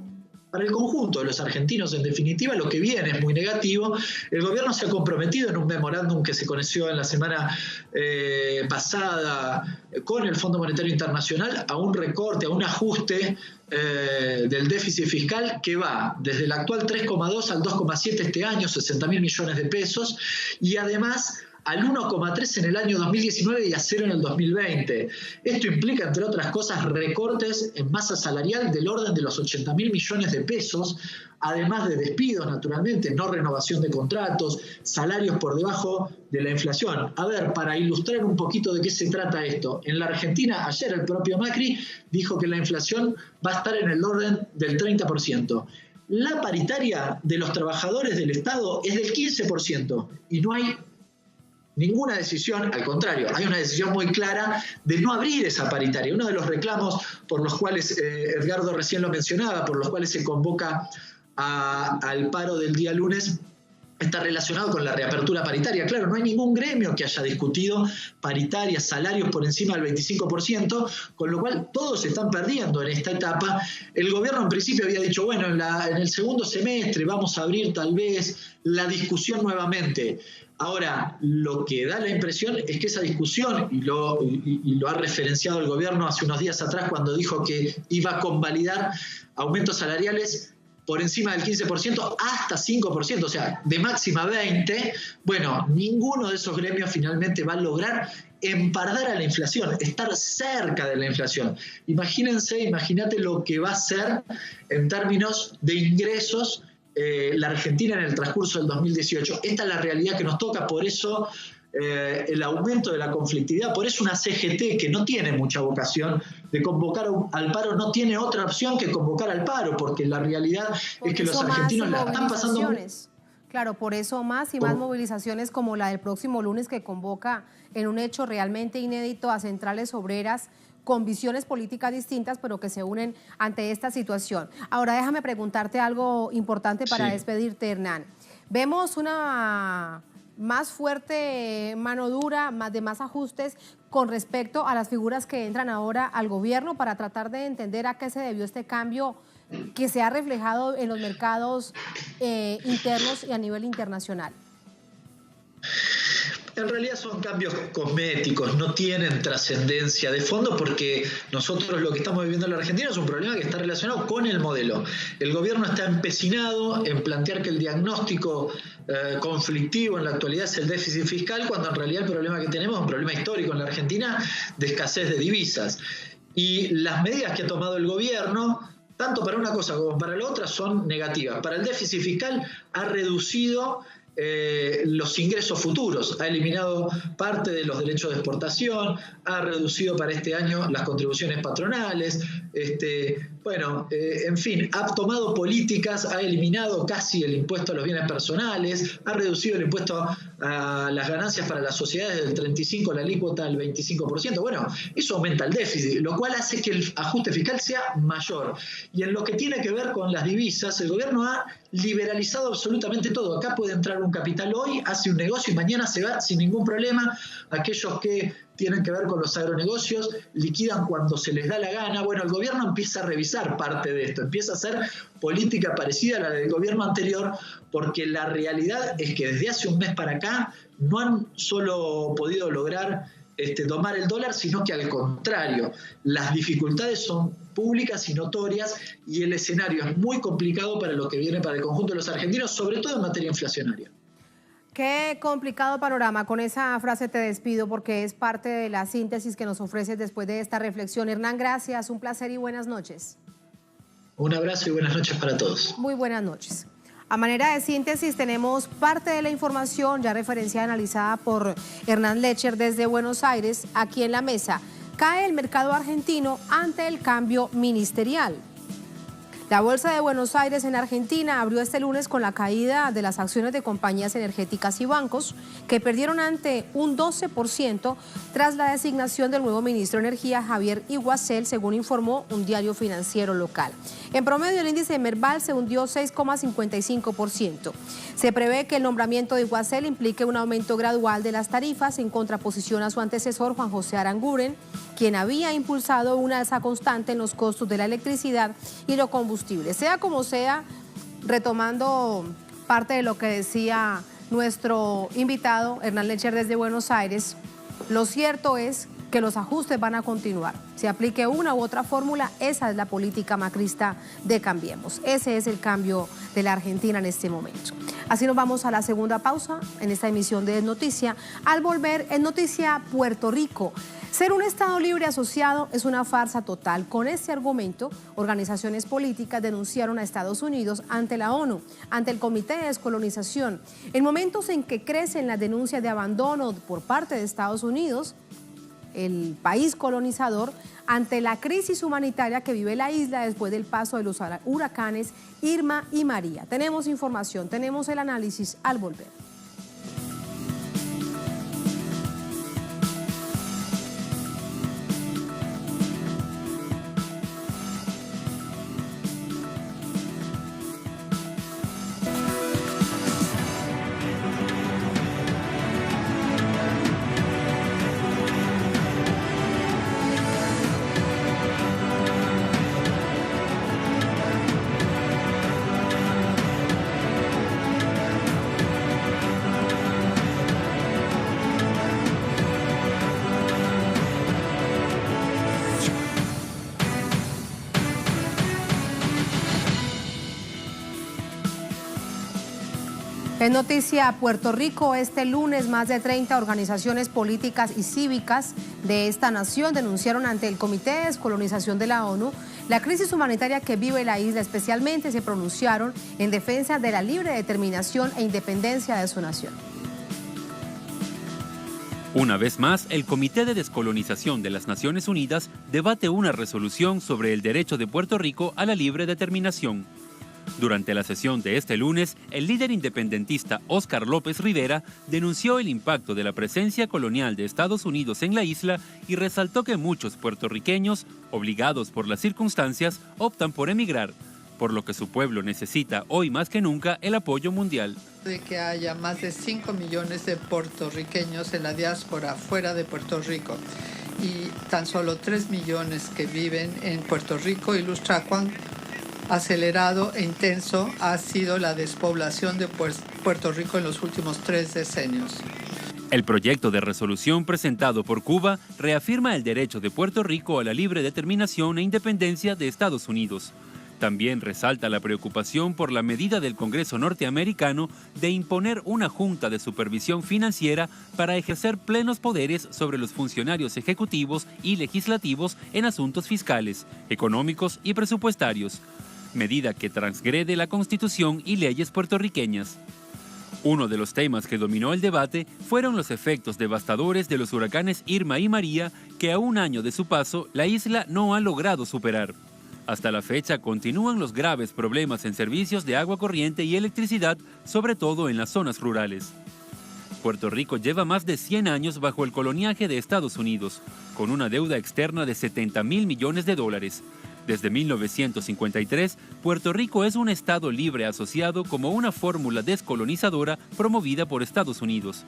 para el conjunto de los argentinos en definitiva, lo que viene es muy negativo. El gobierno se ha comprometido en un memorándum que se conoció en la semana pasada con el Fondo Monetario Internacional a un recorte, a un ajuste del déficit fiscal que va desde el actual 3,2 al 2,7 este año, 60.000 millones de pesos, y además al 1,3 en el año 2019 y a 0 en el 2020. Esto implica, entre otras cosas, recortes en masa salarial del orden de los 80.000 millones de pesos, además de despidos, naturalmente, no renovación de contratos, salarios por debajo de la inflación. A ver, para ilustrar un poquito de qué se trata esto, en la Argentina, ayer el propio Macri dijo que la inflación va a estar en el orden del 30%. La paritaria de los trabajadores del Estado es del 15% y no hay ninguna decisión, al contrario, hay una decisión muy clara de no abrir esa paritaria. Uno de los reclamos por los cuales, Edgardo recién lo mencionaba, por los cuales se convoca al paro del día lunes, está relacionado con la reapertura paritaria. Claro, no hay ningún gremio que haya discutido paritarias, salarios por encima del 25%, con lo cual todos se están perdiendo en esta etapa. El gobierno en principio había dicho, bueno, en el segundo semestre vamos a abrir tal vez la discusión nuevamente. Ahora, lo que da la impresión es que esa discusión, y lo ha referenciado el gobierno hace unos días atrás cuando dijo que iba a convalidar aumentos salariales por encima del 15% hasta 5%, o sea, de máxima 20%, bueno, ninguno de esos gremios finalmente va a lograr empardar a la inflación, estar cerca de la inflación. Imagínate lo que va a ser en términos de ingresos la Argentina en el transcurso del 2018. Esta es la realidad que nos toca, por eso el aumento de la conflictividad, por eso una CGT que no tiene mucha vocación de convocar al paro, no tiene otra opción que convocar al paro, porque la realidad es que los argentinos la están pasando... Claro, por eso más y más movilizaciones como la del próximo lunes, que convoca en un hecho realmente inédito a centrales obreras con visiones políticas distintas, pero que se unen ante esta situación. Ahora déjame preguntarte algo importante para despedirte, Hernán. Vemos una más fuerte mano dura, más ajustes con respecto a las figuras que entran ahora al gobierno, para tratar de entender a qué se debió este cambio que se ha reflejado en los mercados internos y a nivel internacional. En realidad son cambios cosméticos, no tienen trascendencia de fondo, porque nosotros lo que estamos viviendo en la Argentina es un problema que está relacionado con el modelo. El gobierno está empecinado en plantear que el diagnóstico conflictivo en la actualidad es el déficit fiscal, cuando en realidad el problema que tenemos es un problema histórico en la Argentina de escasez de divisas. Y las medidas que ha tomado el gobierno, tanto para una cosa como para la otra, son negativas. Para el déficit fiscal ha reducido los ingresos futuros, ha eliminado parte de los derechos de exportación, ha reducido para este año las contribuciones patronales, en fin, ha tomado políticas, ha eliminado casi el impuesto a los bienes personales, ha reducido el impuesto a las ganancias para las sociedades del 35%, la alícuota al 25%. Bueno, eso aumenta el déficit, lo cual hace que el ajuste fiscal sea mayor. Y en lo que tiene que ver con las divisas, el gobierno ha liberalizado absolutamente todo. Acá puede entrar un capital hoy, hace un negocio y mañana se va sin ningún problema. Aquellos que tienen que ver con los agronegocios liquidan cuando se les da la gana. Bueno, el gobierno empieza a revisar parte de esto, empieza a hacer política parecida a la del gobierno anterior, porque la realidad es que desde hace un mes para acá no han solo podido lograr domar el dólar, sino que al contrario, las dificultades son públicas y notorias, y el escenario es muy complicado para lo que viene para el conjunto de los argentinos, sobre todo en materia inflacionaria. Qué complicado panorama. Con esa frase te despido, porque es parte de la síntesis que nos ofreces después de esta reflexión. Hernán, gracias, un placer y buenas noches. Un abrazo y buenas noches para todos. Muy buenas noches. A manera de síntesis tenemos parte de la información ya referenciada, analizada por Hernán Lecher desde Buenos Aires, aquí en la mesa. Cae el mercado argentino ante el cambio ministerial. La Bolsa de Buenos Aires en Argentina abrió este lunes con la caída de las acciones de compañías energéticas y bancos, que perdieron ante un 12% tras la designación del nuevo ministro de Energía, Javier Iguacel, según informó un diario financiero local. En promedio, el índice de Merval se hundió 6,55%. Se prevé que el nombramiento de Iguacel implique un aumento gradual de las tarifas, en contraposición a su antecesor, Juan José Aranguren, quien había impulsado una alza constante en los costos de la electricidad y los combustibles. Sea como sea, retomando parte de lo que decía nuestro invitado, Hernán Lecher desde Buenos Aires, lo cierto es que los ajustes van a continuar. Se aplique una u otra fórmula, esa es la política macrista de Cambiemos. Ese es el cambio de la Argentina en este momento. Así nos vamos a la segunda pausa en esta emisión de Es Noticia. Al volver, Es Noticia Puerto Rico. Ser un Estado libre asociado es una farsa total. Con este argumento, organizaciones políticas denunciaron a Estados Unidos ante la ONU, ante el Comité de Descolonización. En momentos en que crecen las denuncias de abandono por parte de Estados Unidos, el país colonizador, ante la crisis humanitaria que vive la isla después del paso de los huracanes Irma y María. Tenemos información, tenemos el análisis al volver. Es noticia Puerto Rico. Este lunes, más de 30 organizaciones políticas y cívicas de esta nación denunciaron ante el Comité de Descolonización de la ONU la crisis humanitaria que vive la isla. Especialmente se pronunciaron en defensa de la libre determinación e independencia de su nación. Una vez más, el Comité de Descolonización de las Naciones Unidas debate una resolución sobre el derecho de Puerto Rico a la libre determinación. Durante la sesión de este lunes, el líder independentista Óscar López Rivera denunció el impacto de la presencia colonial de Estados Unidos en la isla y resaltó que muchos puertorriqueños, obligados por las circunstancias, optan por emigrar, por lo que su pueblo necesita hoy más que nunca el apoyo mundial. De que haya más de 5 millones de puertorriqueños en la diáspora fuera de Puerto Rico y tan solo 3 millones que viven en Puerto Rico ilustra cuán acelerado e intenso ha sido la despoblación de Puerto Rico en los últimos 3 decenios. El proyecto de resolución presentado por Cuba reafirma el derecho de Puerto Rico a la libre determinación e independencia de Estados Unidos. También resalta la preocupación por la medida del Congreso norteamericano de imponer una junta de supervisión financiera para ejercer plenos poderes sobre los funcionarios ejecutivos y legislativos en asuntos fiscales, económicos y presupuestarios, medida que transgrede la Constitución y leyes puertorriqueñas. Uno de los temas que dominó el debate fueron los efectos devastadores de los huracanes Irma y María, que a un año de su paso la isla no ha logrado superar. Hasta la fecha continúan los graves problemas en servicios de agua corriente y electricidad, sobre todo en las zonas rurales. Puerto Rico lleva más de 100 años bajo el coloniaje de Estados Unidos, con una deuda externa de $70.000 millones. Desde 1953, Puerto Rico es un estado libre asociado como una fórmula descolonizadora promovida por Estados Unidos.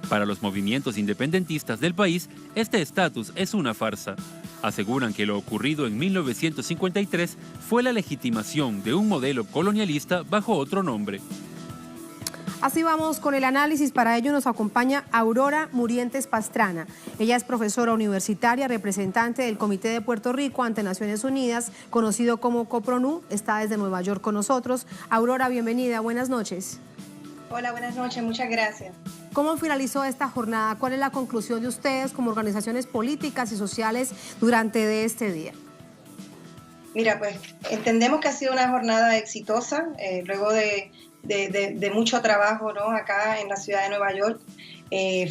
Para los movimientos independentistas del país, este estatus es una farsa. Aseguran que lo ocurrido en 1953 fue la legitimación de un modelo colonialista bajo otro nombre. Así vamos con el análisis. Para ello nos acompaña Aurora Murientes Pastrana. Ella es profesora universitaria, representante del Comité de Puerto Rico ante Naciones Unidas, conocido como COPRONU. Está desde Nueva York con nosotros. Aurora, bienvenida. Buenas noches. Hola, buenas noches. Muchas gracias. ¿Cómo finalizó esta jornada? ¿Cuál es la conclusión de ustedes como organizaciones políticas y sociales durante este día? Mira, pues entendemos que ha sido una jornada exitosa, luego de mucho trabajo, ¿no? Acá en la ciudad de Nueva York.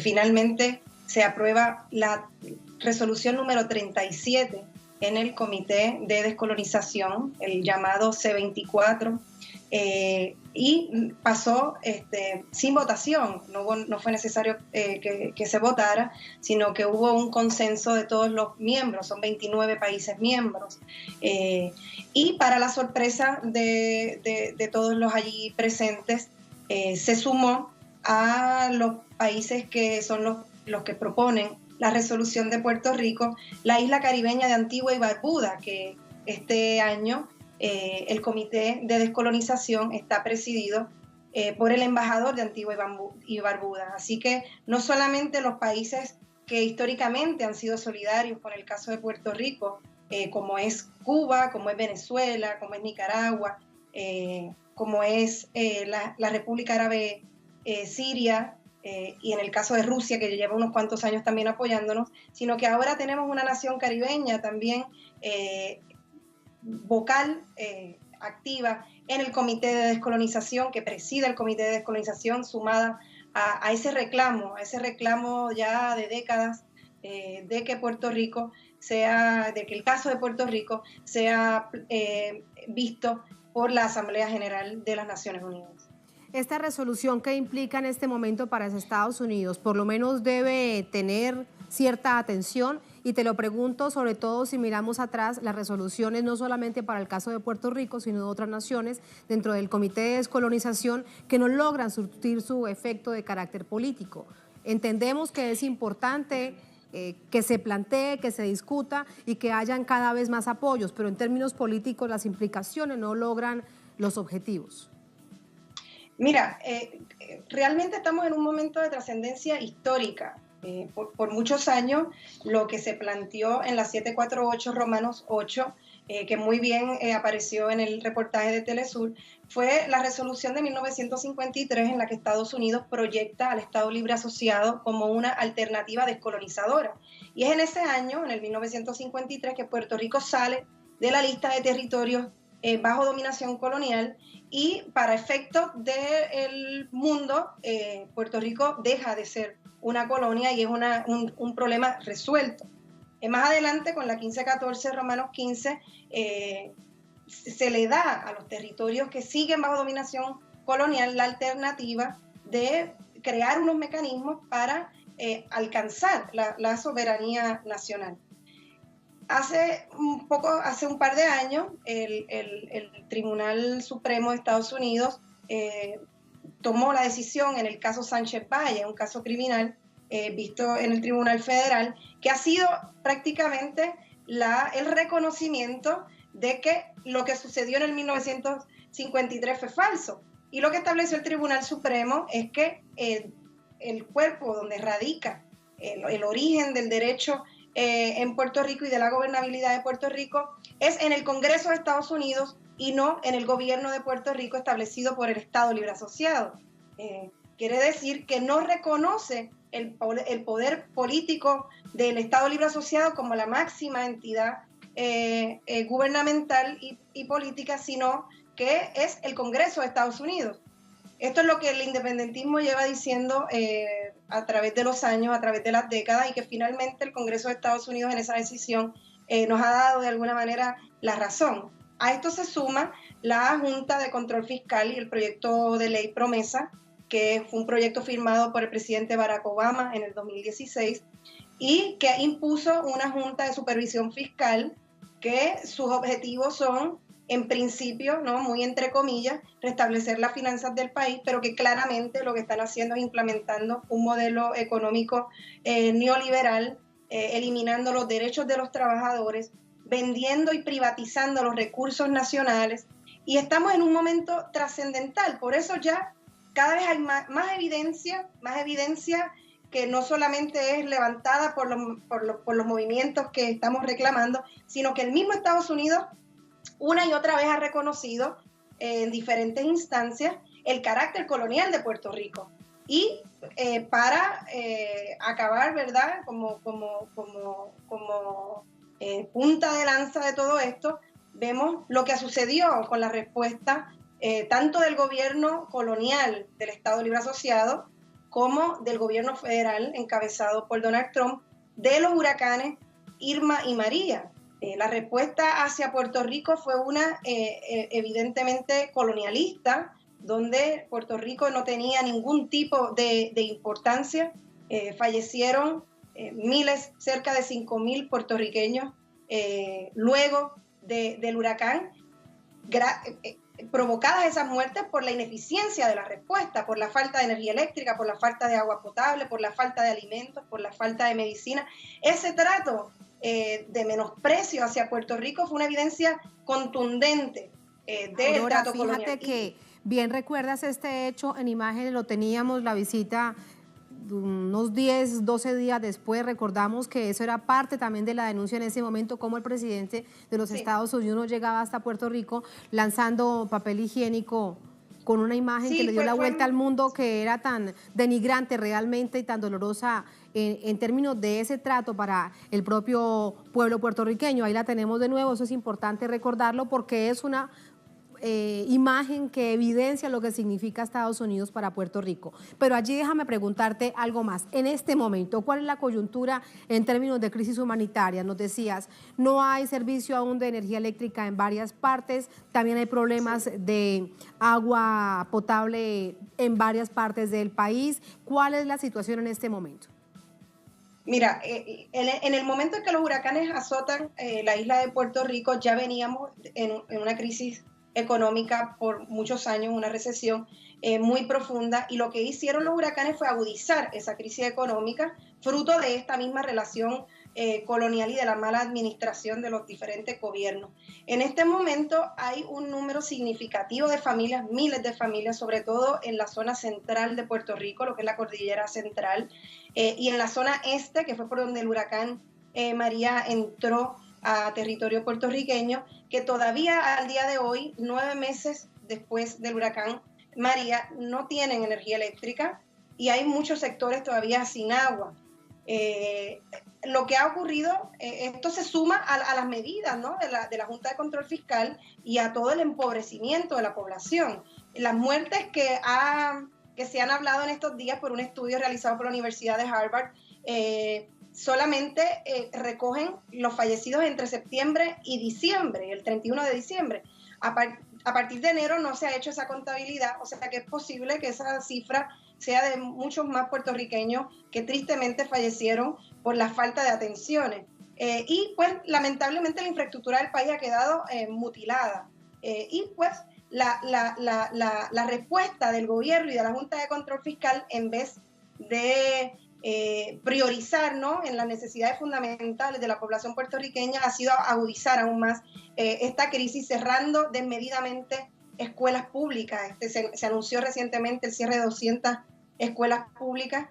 Finalmente se aprueba la resolución número 37 en el Comité de Descolonización, el llamado C-24, y pasó sin votación. No fue necesario que se votara, sino que hubo un consenso de todos los miembros, son 29 países miembros. Y para la sorpresa de todos los allí presentes, se sumó a los países que son los que proponen la resolución de Puerto Rico, la isla caribeña de Antigua y Barbuda, que este año el Comité de Descolonización está presidido por el embajador de Antigua y Barbuda. Así que no solamente los países que históricamente han sido solidarios con el caso de Puerto Rico, como es Cuba, como es Venezuela, como es Nicaragua, como es la República Árabe Siria, y en el caso de Rusia, que lleva unos cuantos años también apoyándonos, sino que ahora tenemos una nación caribeña también vocal, activa en el Comité de Descolonización, que preside el Comité de Descolonización, sumada a ese reclamo ya de décadas de que Puerto Rico de que el caso de Puerto Rico sea visto por la Asamblea General de las Naciones Unidas. Esta resolución, ¿qué implica en este momento para los Estados Unidos? Por lo menos debe tener cierta atención, y te lo pregunto sobre todo si miramos atrás las resoluciones no solamente para el caso de Puerto Rico, sino de otras naciones dentro del Comité de Descolonización que no logran surtir su efecto de carácter político. Entendemos que es importante que se plantee, que se discuta y que hayan cada vez más apoyos, pero en términos políticos las implicaciones no logran los objetivos. Mira, realmente estamos en un momento de trascendencia histórica. Por muchos años, lo que se planteó en la 748 Romanos 8 que muy bien apareció en el reportaje de Telesur, fue la resolución de 1953 en la que Estados Unidos proyecta al Estado Libre Asociado como una alternativa descolonizadora. Y es en ese año, en el 1953, que Puerto Rico sale de la lista de territorios bajo dominación colonial y para efectos del mundo, Puerto Rico deja de ser una colonia y es un problema resuelto. Más adelante, con la 1514, Romanos 15, se le da a los territorios que siguen bajo dominación colonial la alternativa de crear unos mecanismos para alcanzar la soberanía nacional. Hace un par de años, el Tribunal Supremo de Estados Unidos tomó la decisión en el caso Sánchez Valle, un caso criminal visto en el Tribunal Federal, que ha sido prácticamente el reconocimiento de que lo que sucedió en el 1953 fue falso. Y lo que estableció el Tribunal Supremo es que el cuerpo donde radica el origen del derecho en Puerto Rico y de la gobernabilidad de Puerto Rico es en el Congreso de Estados Unidos y no en el gobierno de Puerto Rico establecido por el Estado Libre Asociado. Quiere decir que no reconoce el poder político del Estado Libre Asociado como la máxima entidad gubernamental y política, sino que es el Congreso de Estados Unidos. Esto es lo que el independentismo lleva diciendo a través de los años, a través de las décadas, y que finalmente el Congreso de Estados Unidos en esa decisión nos ha dado de alguna manera la razón. A esto se suma la Junta de Control Fiscal y el proyecto de ley Promesa, que fue un proyecto firmado por el presidente Barack Obama en el 2016 y que impuso una Junta de Supervisión Fiscal que sus objetivos son, en principio, ¿no?, muy entre comillas, restablecer las finanzas del país, pero que claramente lo que están haciendo es implementando un modelo económico neoliberal, eliminando los derechos de los trabajadores, vendiendo y privatizando los recursos nacionales, y estamos en un momento trascendental. Por eso ya cada vez hay más evidencia que no solamente es levantada por los movimientos que estamos reclamando, sino que el mismo Estados Unidos una y otra vez ha reconocido en diferentes instancias el carácter colonial de Puerto Rico. Y para acabar, ¿verdad?, como punta de lanza de todo esto, vemos lo que sucedió con la respuesta tanto del gobierno colonial del Estado Libre Asociado como del gobierno federal encabezado por Donald Trump de los huracanes Irma y María. La respuesta hacia Puerto Rico fue una evidentemente colonialista, donde Puerto Rico no tenía ningún tipo de importancia. Fallecieron miles, cerca de 5.000 puertorriqueños luego del huracán, provocadas esas muertes por la ineficiencia de la respuesta, por la falta de energía eléctrica, por la falta de agua potable, por la falta de alimentos, por la falta de medicina. Ese trato de menosprecio hacia Puerto Rico fue una evidencia contundente del trato colonial. Fíjate que bien recuerdas este hecho, en imágenes lo teníamos, la visita unos 10, 12 días después. Recordamos que eso era parte también de la denuncia en ese momento, como el presidente de los Estados Unidos llegaba hasta Puerto Rico lanzando papel higiénico con una imagen que le dio la vuelta al mundo, que era tan denigrante realmente y tan dolorosa en términos de ese trato para el propio pueblo puertorriqueño. Ahí la tenemos de nuevo, eso es importante recordarlo porque es una imagen que evidencia lo que significa Estados Unidos para Puerto Rico. Pero allí déjame preguntarte algo más. En este momento, ¿cuál es la coyuntura en términos de crisis humanitaria? Nos decías, no hay servicio aún de energía eléctrica en varias partes, también hay problemas de agua potable en varias partes del país. ¿Cuál es la situación en este momento? Mira, en el momento en que los huracanes azotan la isla de Puerto Rico, ya veníamos en una crisis económica por muchos años, una recesión muy profunda, y lo que hicieron los huracanes fue agudizar esa crisis económica, fruto de esta misma relación colonial y de la mala administración de los diferentes gobiernos. En este momento hay un número significativo de familias, miles de familias, sobre todo en la zona central de Puerto Rico, lo que es la cordillera central, y en la zona este, que fue por donde el huracán María entró a territorio puertorriqueño, que todavía al día de hoy, 9 meses después del huracán María, no tienen energía eléctrica y hay muchos sectores todavía sin agua. Lo que ha ocurrido, esto se suma a las medidas, ¿no?, de la Junta de Control Fiscal y a todo el empobrecimiento de la población. Las muertes que se han hablado en estos días por un estudio realizado por la Universidad de Harvard, solamente recogen los fallecidos entre septiembre y diciembre, el 31 de diciembre. A partir de enero no se ha hecho esa contabilidad, o sea que es posible que esa cifra sea de muchos más puertorriqueños que tristemente fallecieron por la falta de atenciones. Y pues lamentablemente la infraestructura del país ha quedado mutilada. Y pues la respuesta del gobierno y de la Junta de Control Fiscal, en vez de priorizar, ¿no?, en las necesidades fundamentales de la población puertorriqueña, ha sido agudizar aún más esta crisis, cerrando desmedidamente escuelas públicas. Se anunció recientemente el cierre de 200 escuelas públicas,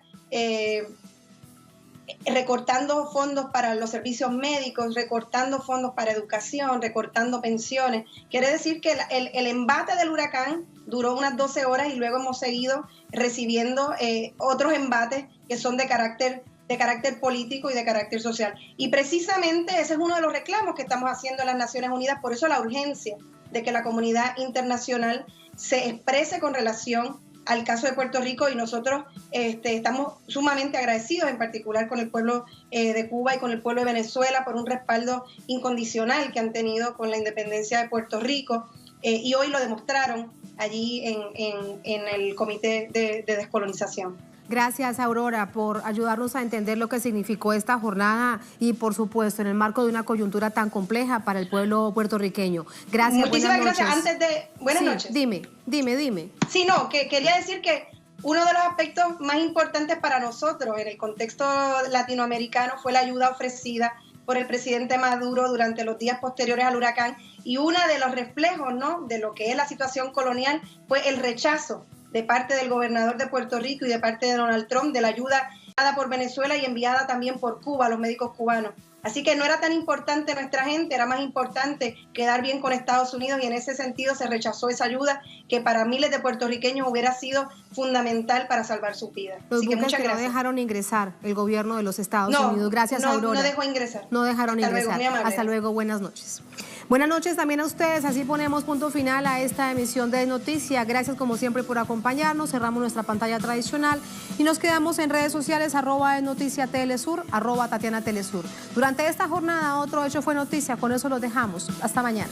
recortando fondos para los servicios médicos, recortando fondos para educación, recortando pensiones. Quiere decir que el embate del huracán duró unas 12 horas y luego hemos seguido recibiendo otros embates que son de carácter político y de carácter social. Y precisamente ese es uno de los reclamos que estamos haciendo en las Naciones Unidas, por eso la urgencia de que la comunidad internacional se exprese con relación al caso de Puerto Rico, y nosotros estamos sumamente agradecidos, en particular con el pueblo de Cuba y con el pueblo de Venezuela, por un respaldo incondicional que han tenido con la independencia de Puerto Rico, y hoy lo demostraron allí en el Comité de Descolonización. Gracias, Aurora, por ayudarnos a entender lo que significó esta jornada y, por supuesto, en el marco de una coyuntura tan compleja para el pueblo puertorriqueño. Gracias. Muchísimas gracias. Antes de... Buenas noches. Dime. Sí, no, que quería decir que uno de los aspectos más importantes para nosotros en el contexto latinoamericano fue la ayuda ofrecida por el presidente Maduro durante los días posteriores al huracán, y uno de los reflejos, ¿no?, de lo que es la situación colonial fue el rechazo de parte del gobernador de Puerto Rico y de parte de Donald Trump de la ayuda dada por Venezuela y enviada también por Cuba a los médicos cubanos. Así que no era tan importante nuestra gente, era más importante quedar bien con Estados Unidos, y en ese sentido se rechazó esa ayuda que para miles de puertorriqueños hubiera sido fundamental para salvar sus vidas. Los Así que buques muchas que gracias. no dejaron ingresar el gobierno de los Estados Unidos. Gracias, Aurora. No dejó ingresar. No dejaron ingresar. Luego, muy amable. Hasta luego, buenas noches. Buenas noches también a ustedes, así ponemos punto final a esta emisión de Noticias. Gracias como siempre por acompañarnos, cerramos nuestra pantalla tradicional y nos quedamos en redes sociales @NoticiaTelesur, @TatianaTelesur. Durante esta jornada otro hecho fue noticia, con eso los dejamos. Hasta mañana.